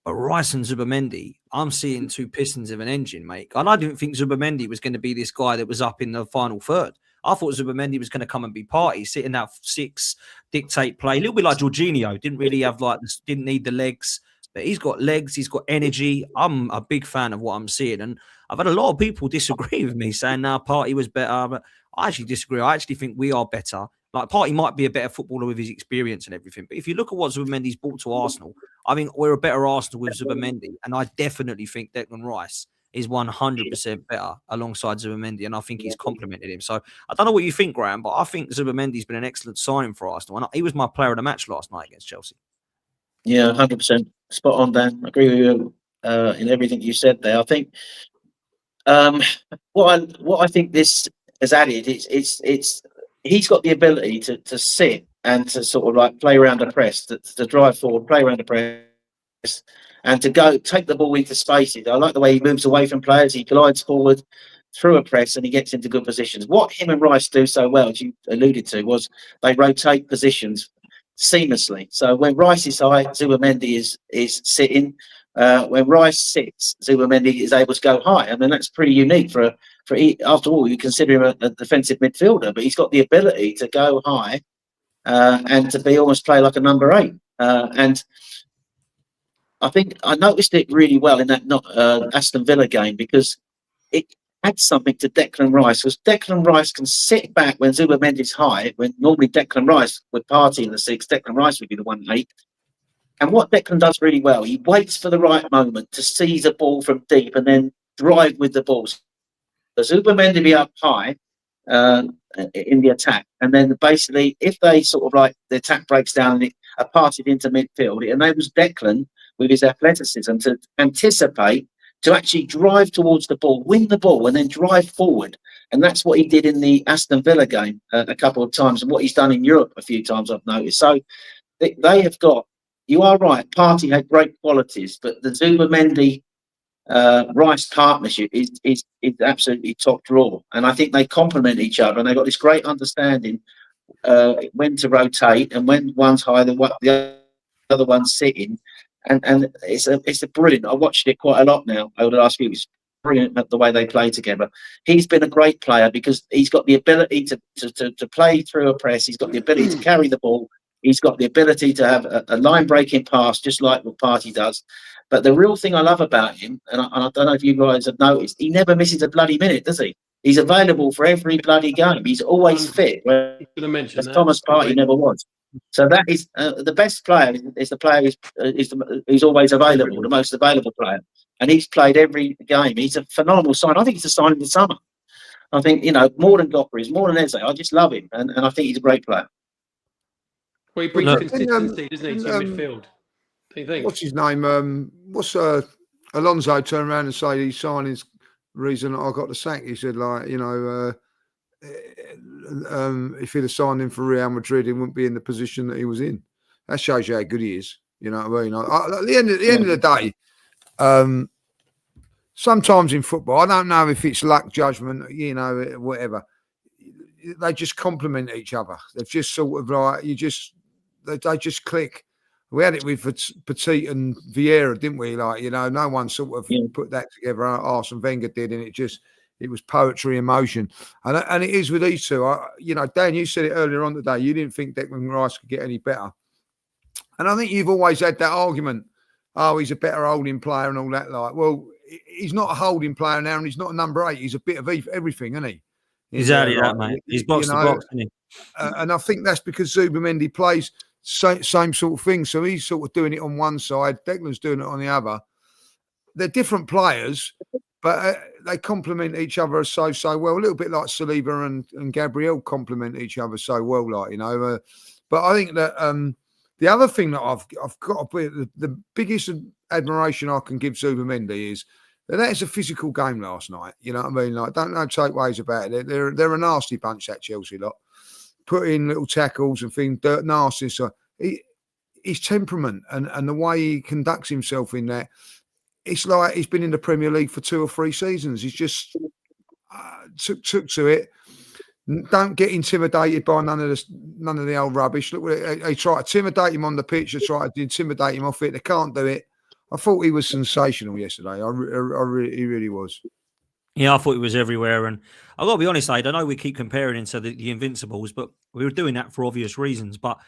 But Rice and Zubimendi, I'm seeing two pistons of an engine, mate. And I didn't think Zubimendi was going to be this guy that was up in the final third. I thought Zubimendi was going to come and be Partey, sitting out 6, dictate play. A little bit like Jorginho, didn't need the legs. But he's got legs, he's got energy. I'm a big fan of what I'm seeing. And I've had a lot of people disagree with me, saying, now Partey was better. But I actually disagree. I actually think we are better. Like, Partey might be a better footballer with his experience and everything. But if you look at what Zubimendi's brought to Arsenal, I think we're a better Arsenal with Zubimendi. And I definitely think Declan Rice is 100% better alongside Zubimendi. And I think he's complemented him. So I don't know what you think, Graham, but I think Zubimendi's been an excellent signing for Arsenal. And he was my player of the match last night against Chelsea. Yeah, 100%. Spot on, Dan. I agree with you in everything you said there. I think what I think this has added, it's he's got the ability to sit and to sort of like play around the press, to drive forward, play around the press, and to go take the ball into spaces. I like the way he moves away from players. He glides forward through a press and he gets into good positions. What him and Rice do so well, as you alluded to, was they rotate positions seamlessly. So when Rice is high, Zubimendi is sitting. When Rice sits, Zubimendi is able to go high. I mean, that's pretty unique for after all, you consider him a defensive midfielder, but he's got the ability to go high and to be almost play like a number 8. And I think I noticed it really well in that Aston Villa game, because it adds something to Declan Rice, because Declan Rice can sit back when Zubimendi's high, when normally Declan Rice would party in the 6, Declan Rice would be the 1-8. And what Declan does really well, he waits for the right moment to seize a ball from deep and then drive with the ball. So Zubimendi be up high in the attack, and then basically, if they sort of like the attack breaks down and are parted into midfield, it enables Declan with his athleticism to anticipate, to actually drive towards the ball, win the ball, and then drive forward. And that's what he did in the Aston Villa game a couple of times, and what he's done in Europe a few times, I've noticed. So they have got. You are right. Partey had great qualities, but the Zubimendi Rice partnership is absolutely top draw, and I think they complement each other, and they've got this great understanding when to rotate and when one's higher than what the other one's sitting, and it's a brilliant. I watched it quite a lot now over the last few weeks. Brilliant at the way they play together. He's been a great player because he's got the ability to play through a press. He's got the ability to carry the ball. He's got the ability to have a line-breaking pass, just like what Partey does. But the real thing I love about him, and I don't know if you guys have noticed, he never misses a bloody minute, does he? He's available for every bloody game. He's always fit, whereas Thomas Partey never was. So that is the best player. Is the player who's always available, the most available player, and he's played every game. He's a phenomenal sign. I think he's a sign of the summer. I think more than Gyokeres, more than Eze. I just love him, and I think he's a great player. Well, he brings consistency, doesn't he, to midfield? Do you think? What's his name? What's Alonso turned around and say he's signing's reason I got the sack. He said, like, if he'd have signed him for Real Madrid, he wouldn't be in the position that he was in. That shows you how good he is. You know what I mean? At the end of the day, sometimes in football, I don't know if it's luck, judgment, whatever. They just complement each other. They're just sort of like they just click. We had it with Petit and Vieira, didn't we? Like, no one sort of put that together. Arsene Wenger did, and it was poetry in motion. And it is with these two. Dan, you said it earlier on today. You didn't think Declan Rice could get any better. And I think you've always had that argument. Oh, he's a better holding player and all that. Like, well, he's not a holding player now, and he's not a number 8. He's a bit of everything, isn't he? Exactly that, mate. He's box to box, isn't he? And I think that's because Zubimendi plays same sort of thing. So he's sort of doing it on one side, Declan's doing it on the other. They're different players, but they complement each other so well. A little bit like Saliba and Gabriel complement each other so well, but I think that the other thing that I've got to be the biggest admiration I can give Zubimendi is that it's a physical game last night. You know what I mean? Like, don't take ways about it. They're a nasty bunch, that Chelsea lot. Put in little tackles and things, dirt nasty. So his temperament and the way he conducts himself in that, it's like he's been in the Premier League for 2 or 3 seasons. He's just took to it. Don't get intimidated by none of the old rubbish. Look, they try to intimidate him on the pitch. They try to intimidate him off it. They can't do it. I thought he was sensational yesterday. He really was. Yeah, I thought he was everywhere. And I've got to be honest, Aid, I know we keep comparing him to the Invincibles, but we were doing that for obvious reasons. But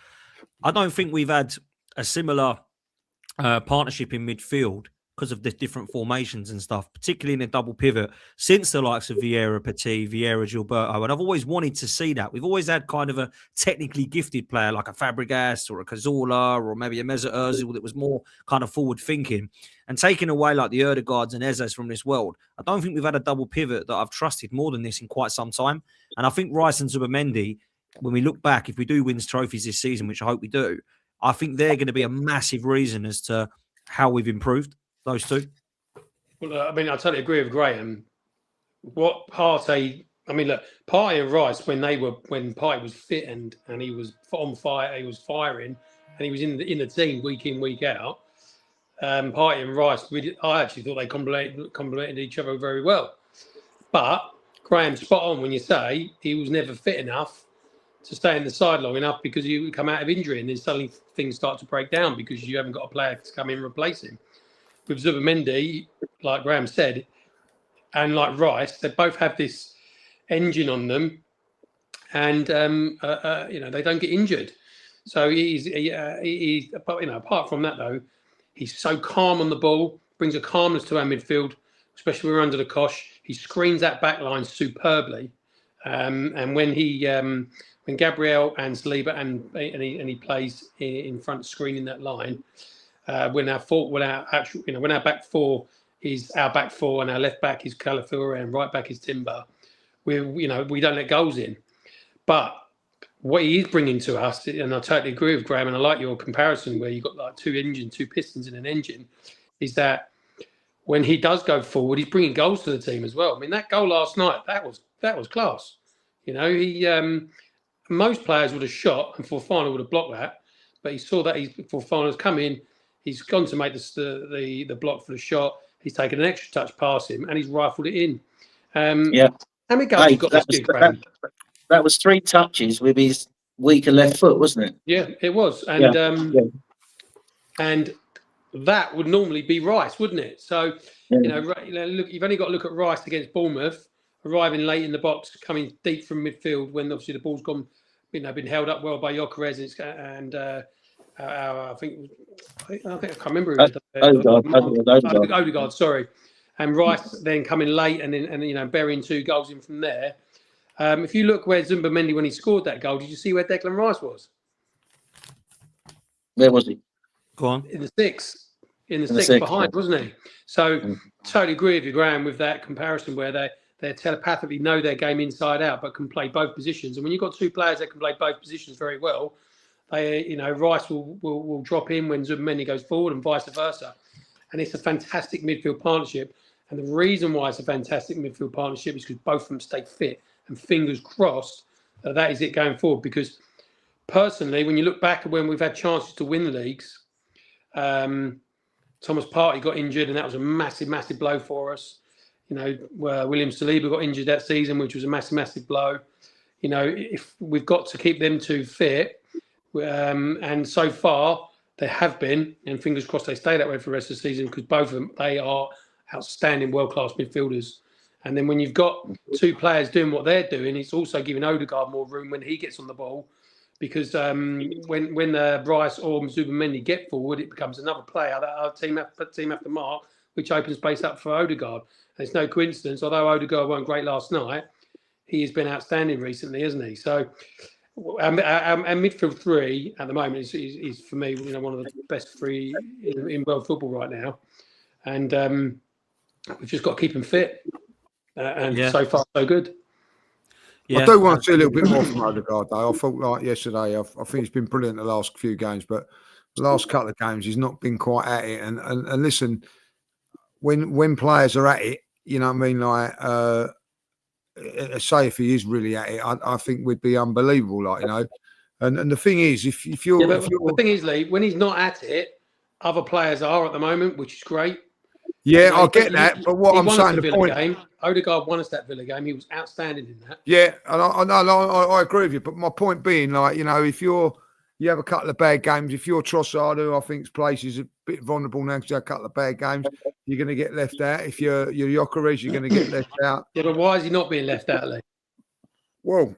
I don't think we've had a similar partnership in midfield because of the different formations and stuff, particularly in a double pivot, since the likes of Vieira, Petit, Vieira, Gilberto. And I've always wanted to see that. We've always had kind of a technically gifted player like a Fabregas or a Cazorla or maybe a Mesut Ozil that was more kind of forward thinking. And taking away like the Odegaards and Ezes from this world, I don't think we've had a double pivot that I've trusted more than this in quite some time. And I think Rice and Zubimendi, when we look back, if we do win trophies this season, which I hope we do, I think they're going to be a massive reason as to how we've improved, those two. Well, I totally agree with Graham. What Partey, Partey and Rice, when Partey was fit and he was on fire, he was firing, and he was in the team week in, week out. Partey and Rice, I actually thought they complemented each other very well. But Graham's spot on when you say he was never fit enough to stay in the side long enough because you come out of injury and then suddenly things start to break down because you haven't got a player to come in and replace him. With Zubimendi, like Graham said, and like Rice, they both have this engine on them, and they don't get injured. So he's apart from that though, he's so calm on the ball, brings a calmness to our midfield, especially when we're under the cosh. He screens that back line superbly, and when Gabriel and Saliba and he plays in front screening that line. when our back four is our back four and our left back is Calafiore and right back is Timber, we don't let goals in. But what he is bringing to us, and I totally agree with Graham, and I like your comparison where you've got like two pistons in an engine, is that when he does go forward, he's bringing goals to the team as well. I mean, that goal last night, that was class. Most players would have shot and Fofana would have blocked that, but he saw that Fofana's come in, he's gone to make the block for the shot, he's taken an extra touch past him and he's rifled it in. How many goals you got this week, Graham? That was 3 touches with his weaker left foot, wasn't it? Yeah, it was. And and that would normally be Rice, wouldn't it? So, look, you've only got to look at Rice against Bournemouth, arriving late in the box, coming deep from midfield when obviously the ball's gone, been held up well by Gyokeres and I can't remember. Odegaard, sorry. And Rice then coming late and burying 2 goals in from there. If you look where Zubimendi, when he scored that goal, did you see where Declan Rice was? Where was he? Go on. In the six behind, wasn't he? So totally agree with you, Graham, with that comparison where they telepathically know their game inside out, but can play both positions. And when you've got 2 players that can play both positions very well, Rice will drop in when Zubimendi goes forward and vice versa. And it's a fantastic midfield partnership. And the reason why it's a fantastic midfield partnership is because both of them stay fit. And fingers crossed that is it going forward. Because personally, when you look back at when we've had chances to win the leagues, Thomas Partey got injured, and that was a massive, massive blow for us. William Saliba got injured that season, which was a massive, massive blow. If we've got to keep them 2 fit, and so far they have been, and fingers crossed they stay that way for the rest of the season because both of them, they are outstanding world-class midfielders. And then when you've got 2 players doing what they're doing, it's also giving Odegaard more room when he gets on the ball. Because when Bryce or Zubimendi get forward, it becomes another player that our team have to mark, which opens space up for Odegaard. And it's no coincidence, although Odegaard weren't great last night, he has been outstanding recently, hasn't he? So our midfield 3 at the moment is for me, one of the best 3 in world football right now. And we've just got to keep him fit. So far, so good. I do want to see a little bit more from Odegaard, though. I thought like yesterday, I think he's been brilliant the last few games, but the last couple of games he's not been quite at it. And listen, when players are at it, you know what I mean? Like, say if he is really at it, I think we'd be unbelievable. And the thing is, if you're, the thing is, Lee, when he's not at it, other players are at the moment, which is great. Yeah, I get that, but what I'm saying, the point, game. Odegaard won us that Villa game. He was outstanding in that. Yeah, and I agree with you. But my point being, if you have a couple of bad games, if you're Trossard, who I think's place is a bit vulnerable now because you have a couple of bad games, you're going to get left out. If you're Gyokeres, you're going to get left out. Yeah, but why is he not being left out, Lee? Well,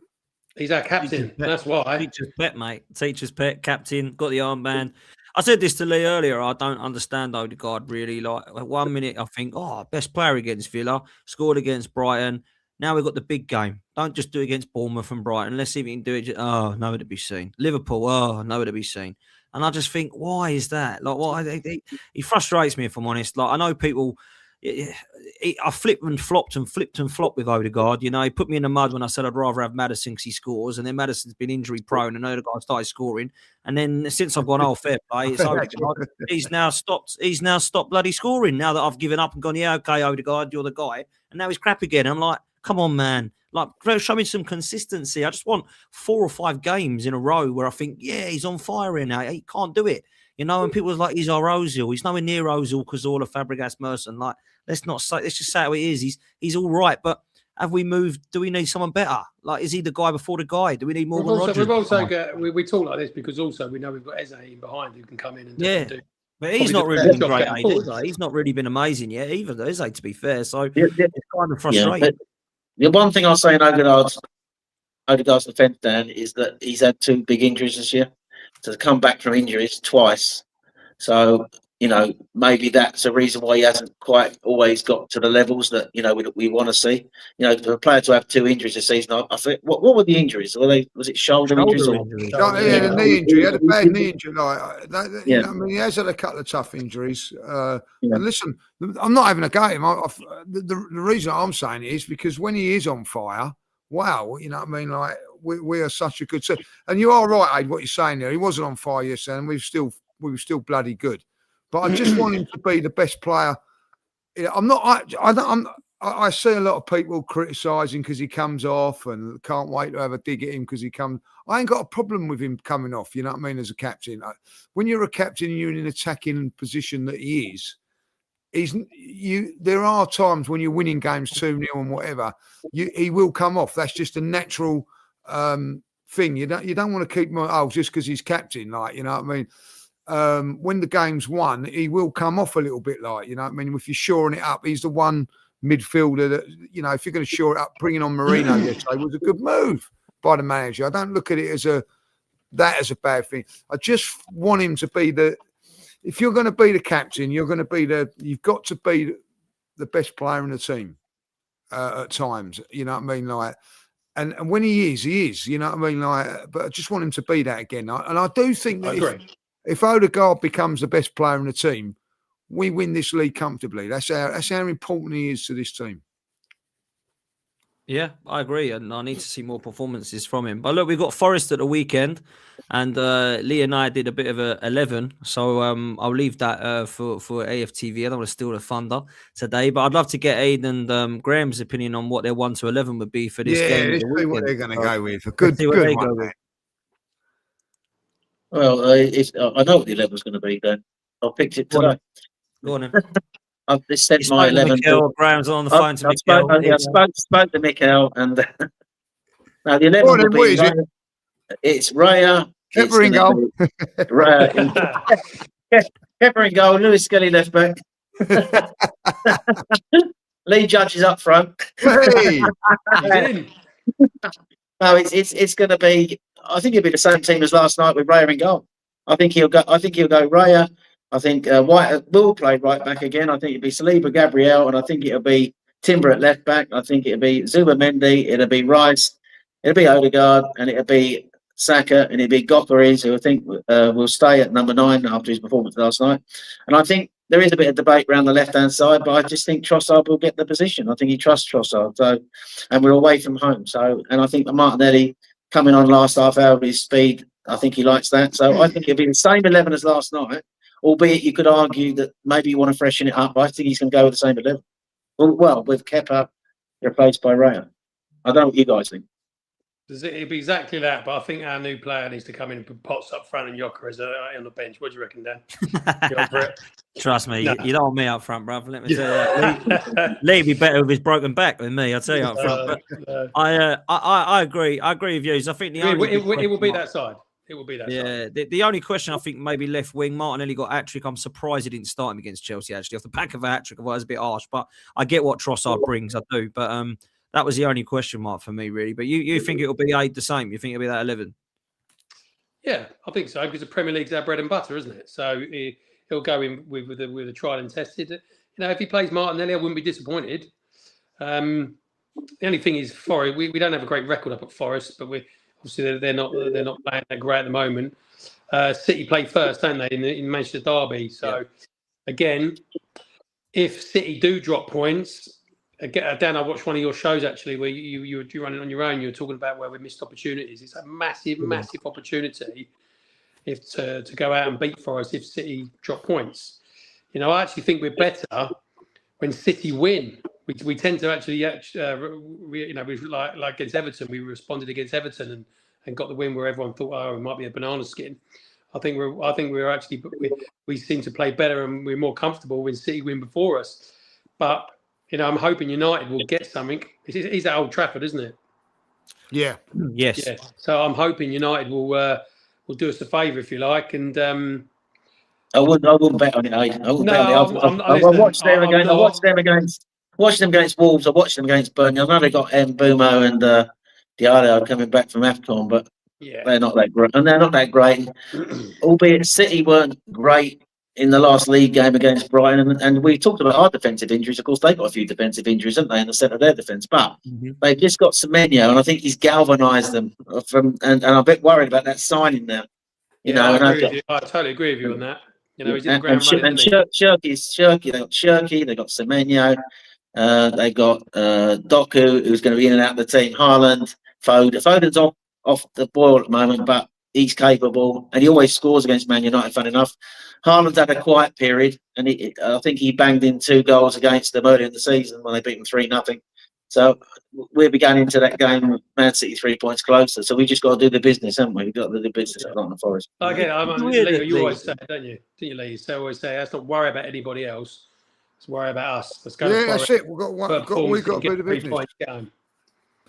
he's our captain. That's why. Teacher's pet, mate. Teacher's pet, captain, got the armband. I said this to Lee earlier. I don't understand Odegaard really. Like 1 minute, I think, best player against Villa, scored against Brighton. Now we've got the big game. Don't just do it against Bournemouth and Brighton. Let's see if we can do it. Nowhere to be seen. Liverpool, nowhere to be seen. And I just think, why is that? Like, why? He frustrates me, if I'm honest. Like, I know people. I flipped and flopped with Odegaard. He put me in the mud when I said I'd rather have Maddison because he scores, and then Maddison's been injury prone, and Odegaard started scoring. And then since I've gone, fair play, it's Odegaard. He's now stopped bloody scoring. Now that I've given up and gone, yeah, okay, Odegaard, you're the guy. And now he's crap again. I'm like, come on, man. Like, show me some consistency. I just want 4 or 5 games in a row where I think, yeah, he's on fire here now. He can't do it. And people are like, he's our Ozil. He's nowhere near Ozil, Cazorla, Fabregas, Merson. Like, let's just say how it is. He's all right, but have we moved? Do we need someone better? Like, is he the guy before the guy? Do we need more than Rodgers? We've also got, we talk like this because also we know we've got Eze in behind who can come in and do. But he's not really been great either. He's not really been amazing yet either, Eze, to be fair. So it's kind of frustrating. The one thing I'll say in Odegaard's defence, Dan, is that he's had 2 big injuries this year. So to come back from injuries twice. So you know, maybe that's a reason why he hasn't quite always got to the levels that, you know, we want to see. You know, for a player to have 2 injuries this season, I think, what were the injuries? Was it shoulder injuries? Or, injuries. Yeah, the knee injury. He had a bad knee injury. You Yeah. know, I mean, he has had a couple of tough injuries. Yeah. And listen, I'm not having a go at him. The reason I'm saying it is because when he is on fire, wow, you know what I mean? Like, we are such a good team. And you are right, Aid, what you're saying there. He wasn't on fire yesterday, and we were still bloody good. But I just want him to be the best player. You know, I see a lot of people criticising because he comes off and can't wait to have a dig at him because he comes. I ain't got a problem with him coming off. You know what I mean? As a captain, when you're a captain and you're in an attacking position that he is, there are times when you're winning games 2-0 and whatever, he will come off. That's just a natural thing. You don't want to keep him just because he's captain, like, you know what I mean. When the game's won, he will come off a little bit, like, you know what I mean. If you're shoring it up, he's the one midfielder that, you know, if you're going to shore it up, bringing on Marino yesterday was a good move by the manager. I don't look at it as a bad thing. I just want him to be if you're going to be the captain, you've got to be the best player in the team at times, you know what I mean? Like, and when he is, you know what I mean? Like, but I just want him to be that again. And I do think that if Odegaard becomes the best player in the team, we win this league comfortably. That's how important he is to this team. Yeah, I agree, and I need to see more performances from him. But look, we've got Forest at the weekend, and Lee and I did a bit of a 11, so I'll leave that for AFTV. I don't want to steal the thunder today, but I'd love to get Aidan and Graham's opinion on what their 1 to 11 would be for this game. Yeah, let's see what they're going to go with. A good one. Well, I know what the 11 was going to be. Then I picked it today. Go on then. I've just sent my 11. Graham's on the phone to Mikel. I spoke to Mikel, and now the 11 will be it's Raya. Pepper in goal. Pepper in goal. Lewis Skelly left back. Lee Judge is up front. Hey. No, it's going to be. I think it'll be the same team as last night with Raya in goal. I think he'll go Raya. I think White will play right back again. I think it'll be Saliba, Gabriel, and I think it'll be Timber at left back. I think it'll be Zubimendi, it'll be Rice, it'll be Odegaard, and it'll be Saka, and it'll be Gyokeres, who I think will stay at number 9 after his performance last night. And I think there is a bit of debate around the left-hand side, but I just think Trossard will get the position. I think he trusts Trossard. So, and we're away from home. So, and I think Martinelli coming on last half hour with his speed, I think he likes that. So I think it'll be the same 11 as last night. Albeit you could argue that maybe you want to freshen it up. I think he's going to go with the same 11. Well, with Kepa replaced by Raya. I don't know what you guys think. It'd be exactly that, but I think our new player needs to come in and put Potts up front and Gyokeres on the bench. What do you reckon, Dan? Trust me, you don't want me up front, bruv. Let me tell you that. Lee be better with his broken back than me, I'll tell you up front. But I agree. I agree with you. I think it will be that side. It will be that. Yeah, the only question I think maybe left wing. Martinelli got a hat-trick. I'm surprised he didn't start him against Chelsea, actually. Off the back of a hat-trick, it was a bit harsh, but I get what Trossard brings. I do. But that was the only question mark for me, really. But you think it'll be 8 the same? You think it'll be that 11? Yeah, I think so, because the Premier League's our bread and butter, isn't it? So he'll go in with a tried and tested. You know, if he plays Martinelli, I wouldn't be disappointed. The only thing is, Forest, we don't have a great record up at Forest, but obviously they're not playing that great at the moment. City play first, don't they, in Manchester Derby? So again, if City do drop points, Dan, I watched one of your shows actually where you were running on your own. You were talking about where we missed opportunities. It's a massive opportunity to go out and beat Forest if City drop points. You know, I actually think we're better when City win. We tend to actually, like against Everton, we responded against Everton and got the win where everyone thought, oh, it might be a banana skin. I think we seem to play better and we're more comfortable when City win before us. But you know, I'm hoping United will get something. It's at Old Trafford, isn't it? Yeah. Yes. Yeah. So I'm hoping United will do us a favour, if you like, and. I wouldn't bet on it. I watched them again. I watched them against Wolves. I watched them against Burnley. I know they got Mbumo and Diallo coming back from AFCON, but they're not that great. And they're not that great. Albeit City weren't great in the last league game against Brighton, and we talked about our defensive injuries. Of course, they've got a few defensive injuries, haven't they, in the centre of their defence? But they've just got Semenyo, and I think he's galvanised them. And I'm a bit worried about that signing now. I agree with you. I totally agree with you on that. He's in the ground running, and isn't he? Shirky, they got Shirky, they got Semenyo, they got Doku, who's going to be in and out of the team. Haaland, Foden's off the boil at the moment, but he's capable, and he always scores against Man United. Fun enough, Haaland's had a quiet period, and I think he banged in 2 goals against them earlier in the season when they beat them 3-0. So we'll be going into that game with Man City 3 points closer. So we just got to do the business, haven't we? We've got to do the business at Nottingham Forest. Okay, Leo, you always say, don't you? Didn't you, Lee? You always say, let's not worry about anybody else. Let's worry about us. Let's go. Yeah, that's it. We've got to do the business.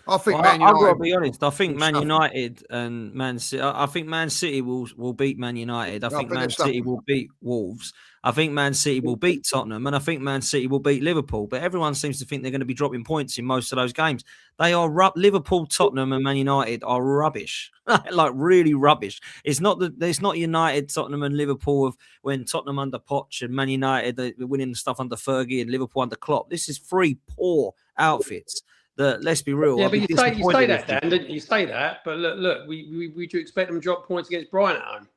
I think I've got to be honest. I think Man United and Man City. I think Man City will beat Man United. I think Man City will beat Wolves. I think Man City will beat Tottenham, and I think Man City will beat Liverpool. But everyone seems to think they're going to be dropping points in most of those games. They are Liverpool, Tottenham, and Man United are rubbish, like really rubbish. It's not United, Tottenham, and Liverpool of when Tottenham under Poch and Man United they're winning stuff under Fergie and Liverpool under Klopp. This is 3 poor outfits. Let's be real. Yeah, but you say that, Dan, didn't you? You say that, but look, we do expect them to drop points against Brighton at home,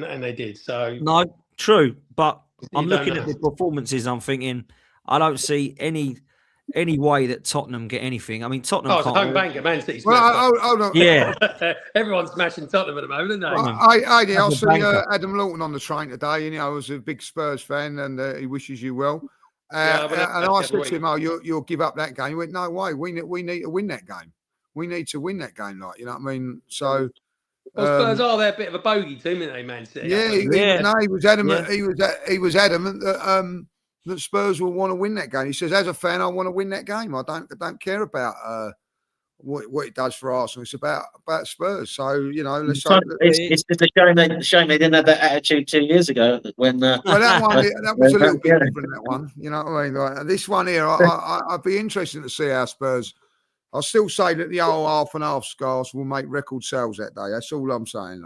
and they did. So no, true, but I'm looking at the performances. I'm thinking I don't see any way that Tottenham get anything. I mean, Tottenham. It's a home banker, Man City's. Well, hold on. Yeah, everyone's smashing Tottenham at the moment, isn't they? I see Adam Lawton on the train today, and I was a big Spurs fan, and he wishes you well. And I said to him, you'll give up that game. He went, no way. We need to win that game. We need to win that game, you know what I mean? So, Spurs are they're a bit of a bogey team, aren't they, Man City? He was adamant. Yeah. He was adamant that Spurs will want to win that game. He says, as a fan, I want to win that game. I don't care about what it does for Arsenal. It's about Spurs. So let's hope it's just a shame they didn't have that attitude 2 years ago when. Well, that was a little bit different. That one, you know what I mean. Like, this one here, I'd be interested to see how Spurs. I'll still say that the old half and half scarves will make record sales that day. That's all I'm saying.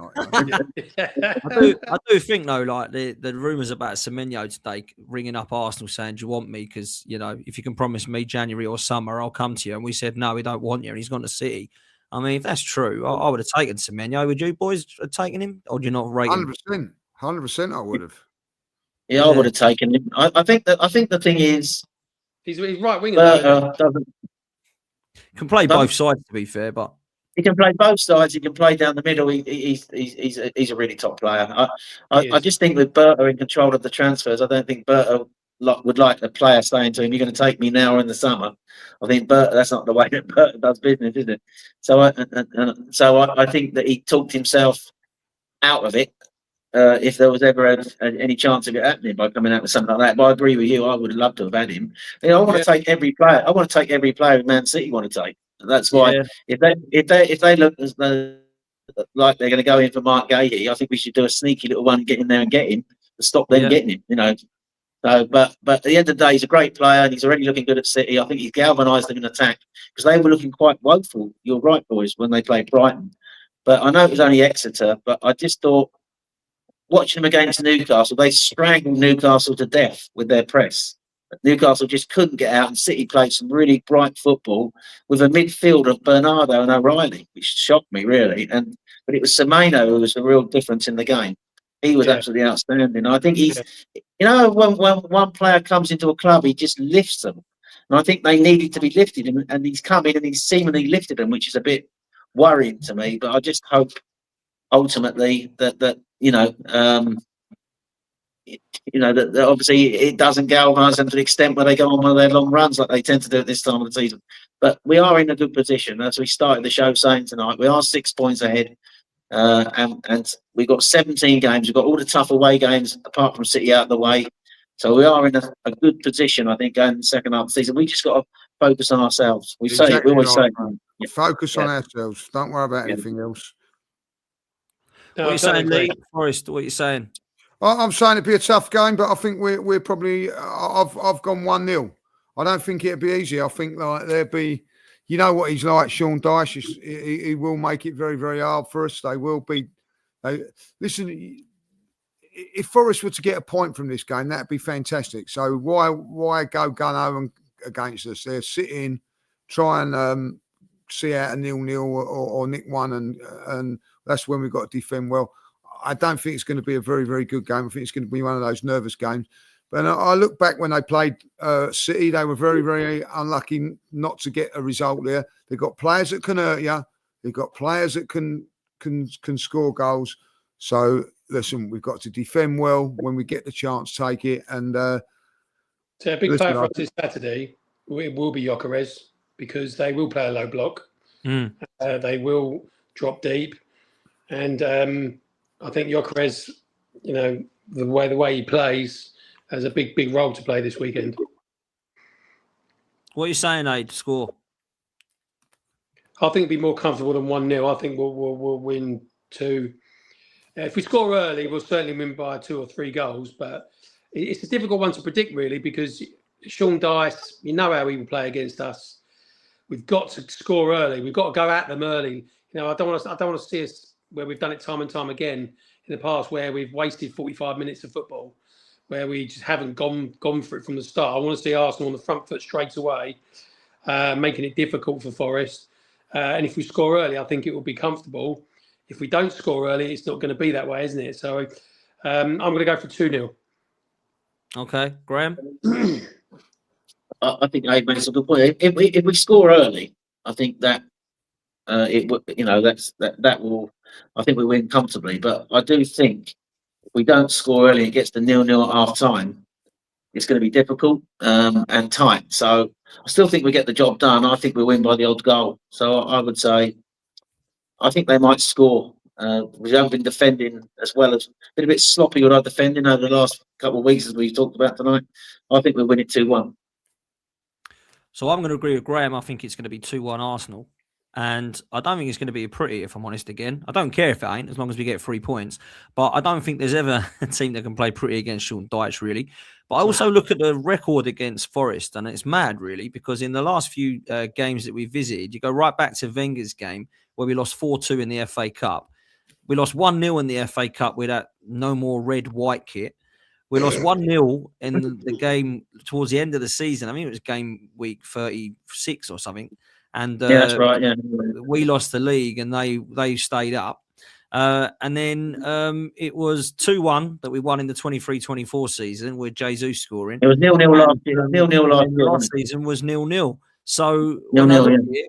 I do think though, like the rumours about Semenyo today ringing up Arsenal saying, "Do you want me? Because if you can promise me January or summer, I'll come to you." And we said, "No, we don't want you." And he's gone to City. I mean, if that's true, I would have taken Semenyo. Would you boys have taken him, or do you not rate him? 100%, I would have. Yeah, I would have taken him. I think the thing is, he's right winger. Can play both sides, to be fair, but he can play both sides. He can play down the middle. He's a really top player. I just think with Berta in control of the transfers, I don't think Berta would like a player saying to him, "You're going to take me now or in the summer." I think Berta, that's not the way that Berta does business, is it? So I think that he talked himself out of it. If there was ever any chance of it happening by coming out with something like that. But I agree with you. I would have loved to have had him. I want to take every player. I want to take every player Man City want to take. And that's why if they look as though like they're going to go in for Mark Gahey, I think we should do a sneaky little one, get in there and get him to stop them getting him. So, but at the end of the day, he's a great player and he's already looking good at City. I think he's galvanised them in attack because they were looking quite woeful. You're right, boys, when they played Brighton. But I know it was only Exeter, but I just thought, watching them against Newcastle, they strangled Newcastle to death with their press. Newcastle just couldn't get out, and City played some really bright football with a midfield of Bernardo and O'Reilly, which shocked me really. But it was Semenyo who was the real difference in the game. He was absolutely outstanding. I think he's, when one player comes into a club, he just lifts them, and I think they needed to be lifted, and he's come in and he's seemingly lifted them, which is a bit worrying to me. But I just hope ultimately that that obviously it doesn't galvanise them to the extent where they go on one of their long runs like they tend to do at this time of the season. But we are in a good position, as we started the show saying tonight. We are 6 points ahead, and we've got 17 games. We've got all the tough away games apart from City out of the way. So we are in a good position, I think, going in the second half of the season. We just got to focus on ourselves. We always say, focus on ourselves. Don't worry about anything else. What are you saying, Lee? Forrest, what are you saying? I'm saying it'd be a tough game, but I think we're probably. I've gone 1-0. I don't think it'd be easy. I think like there'd be, what he's like, Sean Dyche. He will make it very, very hard for us. They will be. Listen, if Forest were to get a point from this game, that'd be fantastic. So why go gun-ho against us? They're sitting, try and see out a 0-0 or nick one, and that's when we've got to defend well. I don't think it's going to be a very, very good game. I think it's going to be one of those nervous games. But I look back when they played City, they were very, very unlucky not to get a result there. They've got players that can hurt you. They've got players that can score goals. So, listen, we've got to defend well when we get the chance, take it. And so a big player for us this Saturday, it will be Gyokeres, because they will play a low block. They will drop deep. And I think Gyokeres, the way he plays, has a big role to play this weekend. What are you saying, Aid? Score? I think it'll be more comfortable than 1-0. I think we'll win 2. If we score early, we'll certainly win by 2 or 3 goals. But it's a difficult one to predict, really, because Sean Dyche, you know how he will play against us. We've got to score early. We've got to go at them early. I don't want to see us where we've done it time and time again in the past, where we've wasted 45 minutes of football, where we just haven't gone for it from the start. I want to see Arsenal on the front foot straight away, making it difficult for Forest. And if we score early, I think it will be comfortable. If we don't score early, it's not going to be that way, isn't it? So I'm going to go for 2-0. Okay, Graham? I think Abe makes a good point. If we score early, I think that that will. I think we win comfortably. But I do think if we don't score early, it gets to 0-0 at half time. It's going to be difficult and tight. So I still think we get the job done. I think we win by the odd goal. So I would say I think they might score. We haven't been defending as well as been a bit sloppy with our defending over the last couple of weeks, as we talked about tonight. I think we'll win it 2-1. So I'm going to agree with Graham. I think it's going to be 2-1 Arsenal. And I don't think it's going to be pretty, if I'm honest again. I don't care if it ain't, as long as we get 3 points. But I don't think there's ever a team that can play pretty against Sean Dyche, really. But I also look at the record against Forest, and it's mad, really, because in the last few games that we visited, you go right back to Wenger's game, where we lost 4-2 in the FA Cup. We lost 1-0 in the FA Cup with that no more red-white kit. We lost 1-0 in the game towards the end of the season. I mean, it was game week 36 or something. And yeah, that's right. Yeah, we lost the league, and they stayed up. And then it was 2-1 that we won in the 23-24 season with Jesus scoring. It was 0-0 last year. 0-0 last year. Last season was 0-0. So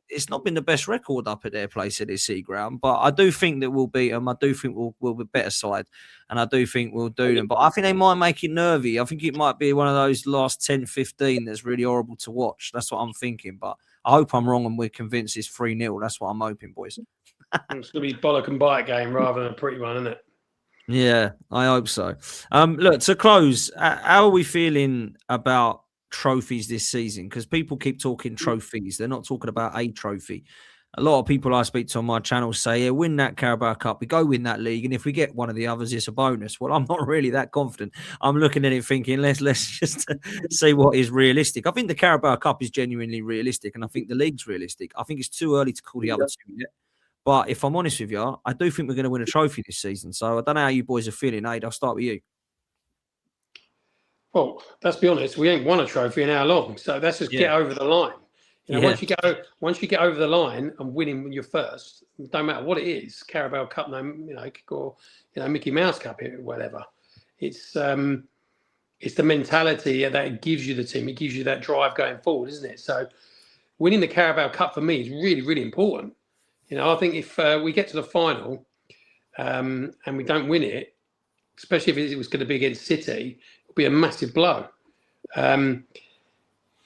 it's not been the best record up at their place at this ground, but I do think that we'll beat them. I do think we'll be better side, and I do think we'll do them. But I think they might make it nervy. I think it might be one of those last 10-15 that's really horrible to watch. That's what I'm thinking. But I hope I'm wrong and we're convinced it's 3-0. That's what I'm hoping, boys. It's going to be bollock and bite game rather than a pretty one, isn't it? Yeah, I hope so. Look, to close, how are we feeling about trophies this season? Because people keep talking trophies. They're not talking about a trophy. A lot of people I speak to on my channel say, yeah, win that Carabao Cup, we go win that league, and if we get one of the others, it's a bonus. Well, I'm not really that confident. I'm looking at it thinking, let's just see what is realistic. I think the Carabao Cup is genuinely realistic, and I think the league's realistic. I think it's too early to call the other two yet. But if I'm honest with you, I do think we're going to win a trophy this season. So I don't know how you boys are feeling. Aid, I'll start with you. Well, let's be honest, we ain't won a trophy in how long? So let's just get over the line. Once you get over the line and winning when you're first, don't matter what it is, Carabao Cup, or Mickey Mouse Cup, whatever. It's the mentality that it gives you the team. It gives you that drive going forward, isn't it? So winning the Carabao Cup for me is really, really important. I think if we get to the final and we don't win it, especially if it was going to be against City, it'll be a massive blow.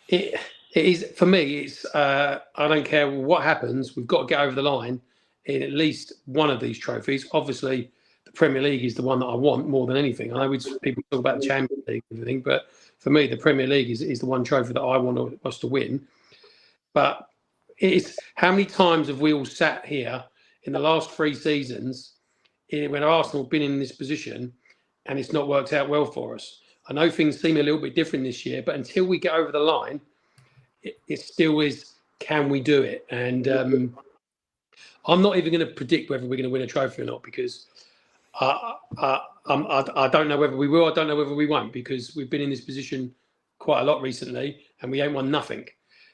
It is, for me, it's I don't care what happens, we've got to get over the line in at least one of these trophies. Obviously, the Premier League is the one that I want more than anything. I know people talk about the Champions League and everything, but for me, the Premier League is the one trophy that I want us to win. But it's how many times have we all sat here in the last 3 seasons when Arsenal have been in this position and it's not worked out well for us? I know things seem a little bit different this year, but until we get over the line, it still is, can we do it? And I'm not even going to predict whether we're going to win a trophy or not, because I don't know whether we will. I don't know whether we won't, because we've been in this position quite a lot recently and we ain't won nothing.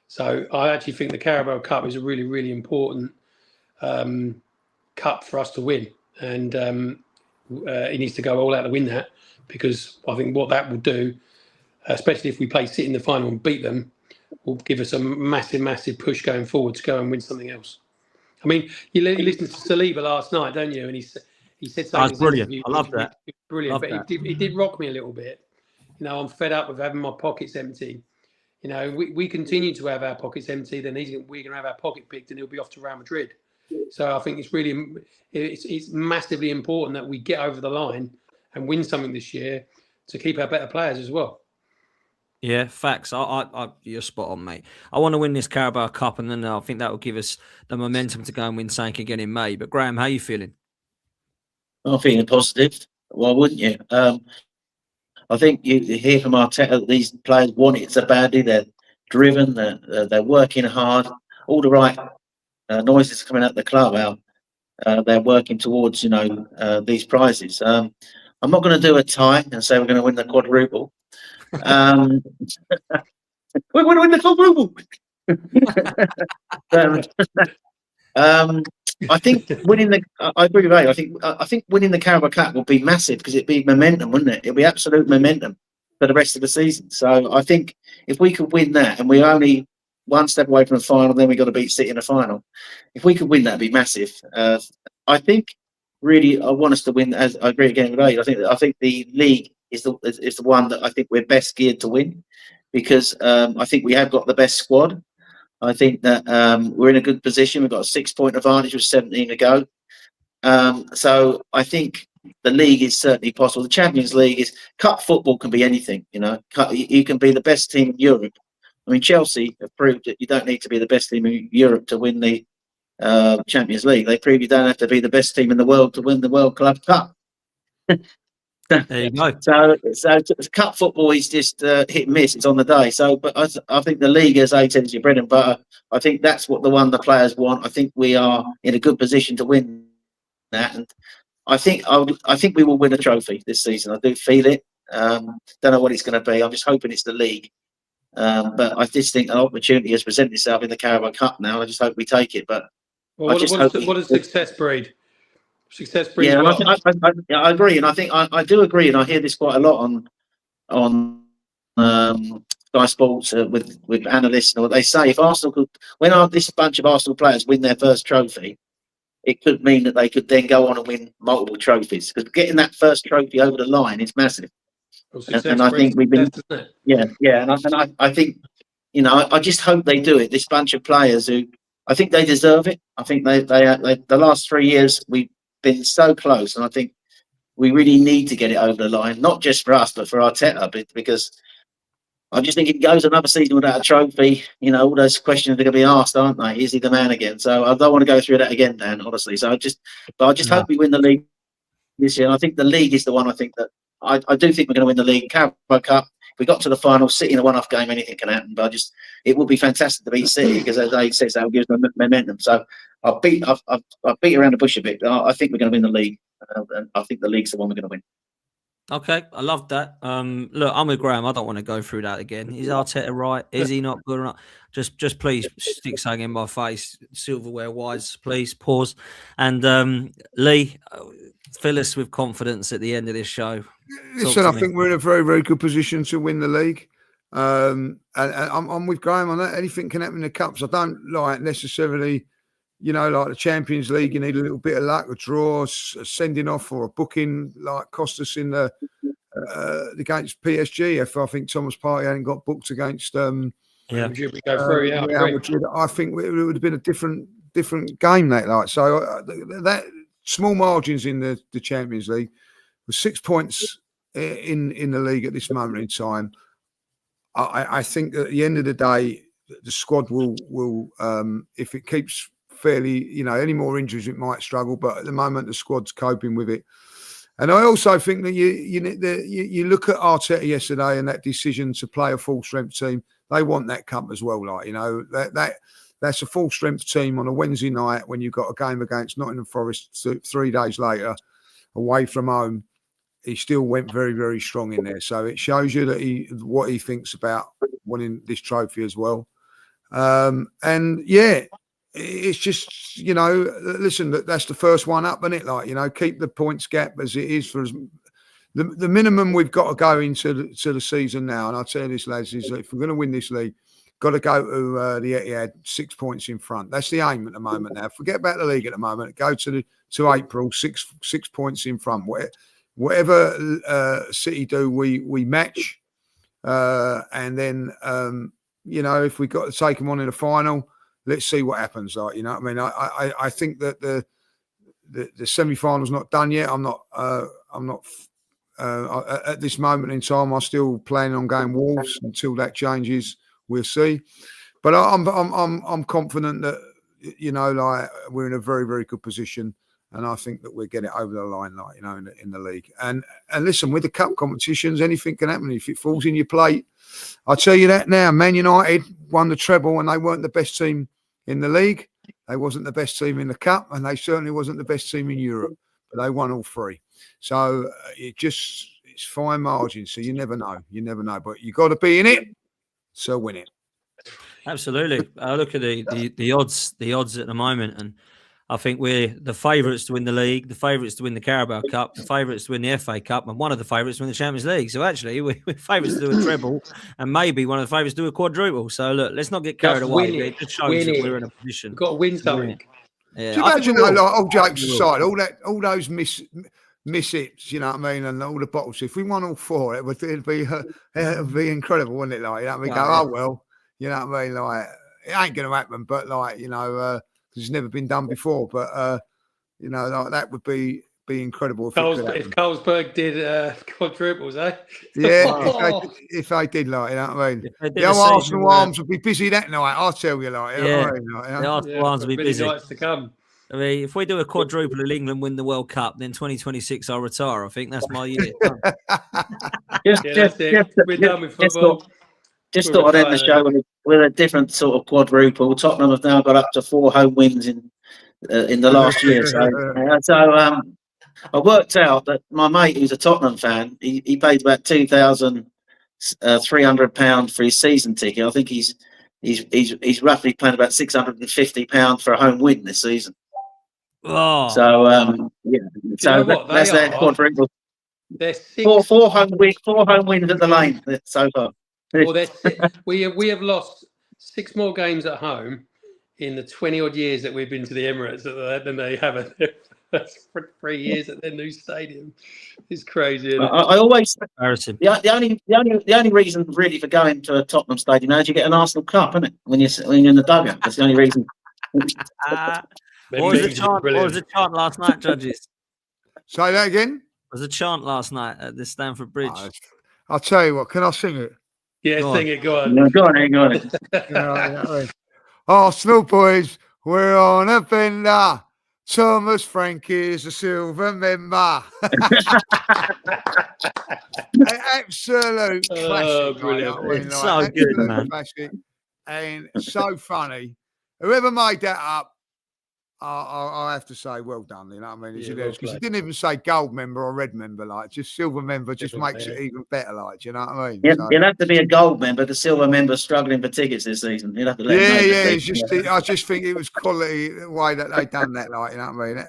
So I actually think the Carabao Cup is a really, really important cup for us to win. And he needs to go all out to win that, because I think what that will do, especially if we play City in the final and beat them, will give us a massive, massive push going forward to go and win something else. I mean, you listened to Saliba last night, don't you? And he said something. That's brilliant. I love that. Brilliant. Love But that. it did rock me a little bit. You know, I'm fed up with having my pockets empty. You know, we continue to have our pockets empty, then we're going to have our pocket picked and he'll be off to Real Madrid. So I think it's massively important that we get over the line and win something this year to keep our better players as well. Yeah, facts. You're spot on, mate. I want to win this Carabao Cup, and then I think that will give us the momentum to go and win something again in May. But Graham, how are you feeling? I'm feeling positive. Why wouldn't you? I think you hear from Arteta that these players want it so badly. They're driven. They're working hard. All the right noises coming out the club. They're working towards these prizes. I'm not going to do a tie and say we're going to win the quadruple. We want to win the quadruple. I think winning the. I agree with you. I think winning the Carabao Cup would be massive, because it'd be momentum, wouldn't it? It'd be absolute momentum for the rest of the season. So I think if we could win that, and we're only one step away from the final, then we got to beat City in the final. If we could win that, it'd be massive. I think really I want us to win. As I agree again with you, I think the league is the one that I think we're best geared to win, because I think we have got the best squad. I think that we're in a good position. We've got a 6-point advantage with 17 to go. So I think the league is certainly possible. The Champions League is cup football, can be anything. You can be the best team in Europe. I mean, Chelsea have proved that you don't need to be the best team in Europe to win the Champions League. They prove you don't have to be the best team in the world to win the World Club Cup. There you go. So cup football is just hit and miss. It's on the day. So, but I think the league, as I said, is your bread and butter. I think that's what the players want. I think we are in a good position to win that, and I think we will win a trophy this season. I do feel it. Don't know what it's going to be. I'm just hoping it's the league. But I just think an opportunity has presented itself in the Carabao Cup now. I just hope we take it. But what does success breed? Success breeds. Yeah, well. I agree, and I think I do agree, and I hear this quite a lot on Sky Sports with analysts and what they say. If Arsenal could, when this bunch of Arsenal players win their first trophy, it could mean that they could then go on and win multiple trophies, because getting that first trophy over the line is massive. Well, and I think we've been, and I think, I just hope they do it. This bunch of players who, I think they deserve it. I think they the last 3 years we've been so close, and I think we really need to get it over the line, not just for us but for Arteta, because I just think it goes another season without a trophy. All those questions are going to be asked, aren't they? Is he the man again? So I don't want to go through that again, Dan, honestly. So I just hope we win the league this year. And I think the league is the one. I think that I do think we're going to win the league. Carabao Cup. If we got to the final, City in a one-off game, anything can happen. But it would be fantastic to beat City, because, as I said, that will give them momentum. So I've beat around the bush a bit. I think we're going to win the league. And I think the league's the one we're going to win. Okay, I love that. Look, I'm with Graham. I don't want to go through that again. Is Arteta right? Is he not good or not? Just please stick something in my face, silverware wise, please. Pause. And Lee, fill us with confidence at the end of this show. Listen, I think we're in a very, very good position to win the league. And I'm with Graham on that. Anything can happen in the cups. I don't like necessarily, like the Champions League, you need a little bit of luck, a draw, a sending off, or a booking, like cost us in the against PSG. If I think Thomas Partey hadn't got booked against Real Madrid, I think it would have been a different game that like. So that small margins in the Champions League, with 6 points in the league at this moment in time. I think at the end of the day, the squad will if it keeps fairly, any more injuries, it might struggle. But at the moment, the squad's coping with it. And I also think that you look at Arteta yesterday and that decision to play a full strength team. They want that cup as well. That's a full strength team on a Wednesday night when you've got a game against Nottingham Forest 3 days later. away from home, he still went very, very strong in there. So it shows you that what he thinks about winning this trophy as well. And yeah, it's just, listen, that's the first one up, isn't it? Like, keep the points gap as it is for the minimum we've got to go into the season now. And I'll tell you this, lads, is that if we're going to win this league, got to go to the Etihad 6 points in front. That's the aim at the moment now. Forget about the league at the moment. Go to April, 6 points in front. Whatever City do, we match. And then, if we got to take them on in the final, let's see what happens. Like, what I mean? I think that the semi-final's not done yet. I'm not at this moment in time. I'm still planning on going Wolves until that changes. We'll see. But I'm confident that like we're in a very, very good position, and I think that we'll get it over the line, like in the league. And listen, with the cup competitions, anything can happen if it falls in your plate. I'll tell you that now. Man United won the treble, and they weren't the best team in the league. They wasn't the best team in the cup, and they certainly wasn't the best team in Europe. But they won all three. So it's fine margins. So you never know. But you got to be in it. So win it. Absolutely. Look at the odds at the moment, and I think we're the favourites to win the league, the favourites to win the Carabao Cup, the favourites to win the FA Cup, and one of the favourites to win the Champions League. So actually, we're favourites to do a treble, and maybe one of the favourites to do a quadruple. So look, let's not get carried away. It just shows that we're in a position. We've got to win something. Yeah. Do you imagine, like, all jokes aside, all those miships, you know what I mean, and all the bottles. If we won all four, it'd be incredible, wouldn't it? Like, we go, oh well, you know what I mean? Like, it ain't going to happen, but like, because it's never been done before. But like, that would be incredible if Carlsberg did quadruples, eh? Yeah, if they did, like, you know what I mean? The Arsenal arms would be busy that night. I'll tell you, like, the Arsenal arms would be busy. Nights to come. I mean, if we do a quadruple and England win the World Cup, then 2026 I'll retire. I think that's my year. We're done with football. Just thought I'd end the show with a different sort of quadruple. Tottenham have now got up to 4 home wins in the last year. So I worked out that my mate, who's a Tottenham fan, he paid about £2,300 for his season ticket. I think he's roughly paying about £650 for a home win this season. Oh. So so that's their quadruple. They're four home wins at the lane so far. Well, we have lost 6 more games at home in the 20 odd years that we've been to the Emirates than they have. That's for 3 years at their new stadium. It's crazy. Isn't it? I always the only reason really for going to a Tottenham stadium now is you get an Arsenal Cup, isn't it? When you're in the dugout, that's the only reason. What was the chant last night, judges? Say that again. Was a chant last night at the Stamford Bridge? I'll tell you what. Can I sing it? Yeah, sing it. Go on. No, go on. Arsenal boys, we're on a bender. Thomas Frank is a silver member. An absolute classic. Brilliant. It's so good, man. Classic and so funny. Whoever made that up, I have to say, well done. You know what I mean? Because he didn't even say gold member or red member, like just silver member just makes it even better, like, do you know what I mean? You'll have to be a gold member. The silver member's struggling for tickets this season. You'll have to let them know. I just think it was quality the way that they done that, like, you know what I mean?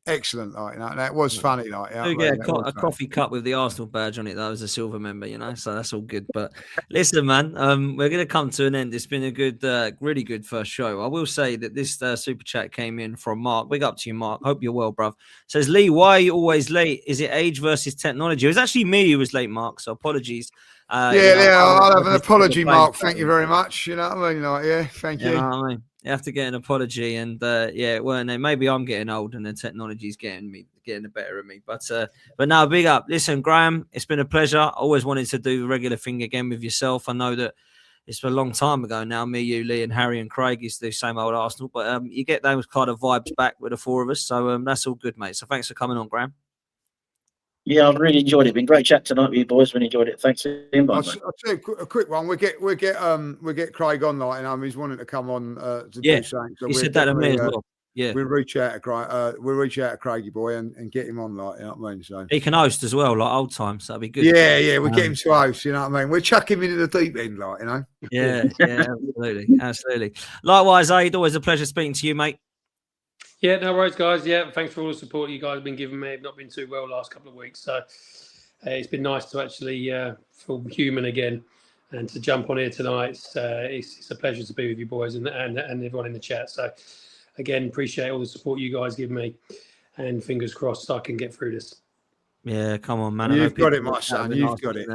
Excellent, like, you know, that was funny, like, you get a coffee cup with the Arsenal badge on it. That was a silver member, you know, so that's all good. But listen, man, we're going to come to an end. It's been a good, really good first show. I will say that this super chat came in from Mark. Big up to you, Mark. Hope you're well, bruv. Says, Lee, why are you always late? Is it age versus technology? It was actually me who was late, Mark. So apologies. I'll have an apology, Mark. Thank you very much. You know what I mean? Like, thank you. You know what I mean? You have to get an apology, and maybe I'm getting old, and the technology's getting the better of me. But now, big up. Listen, Graham, it's been a pleasure. I always wanted to do the regular thing again with yourself. I know that it's a long time ago now. Me, you, Lee, and Harry and Craig used to do same old Arsenal, but you get those kind of vibes back with the 4 of us. So that's all good, mate. So thanks for coming on, Graham. Yeah, I've really enjoyed it. Been great chat tonight with you boys. Really enjoyed it. Thanks for the invite. I'll tell you a quick one. We get Craig on, like, he's wanting to come on to do something. So he said that to me as well. Yeah. we'll reach out to Craigie boy and get him on, like, you know what I mean? So He can host as well, like old times. So that'd be good. yeah, we'll get him to host, you know what I mean? We'll chuck him into the deep end, like, you know. Yeah, absolutely. Likewise, Aid, always a pleasure speaking to you, mate. Yeah, no worries, guys. Yeah, thanks for all the support you guys have been giving me. I've not been too well last couple of weeks, so it's been nice to actually feel human again and to jump on here tonight. It's a pleasure to be with you boys and everyone in the chat. So again, appreciate all the support you guys give me, and fingers crossed I can get through this. Yeah, come on, man. You've got it, my son. You've got it.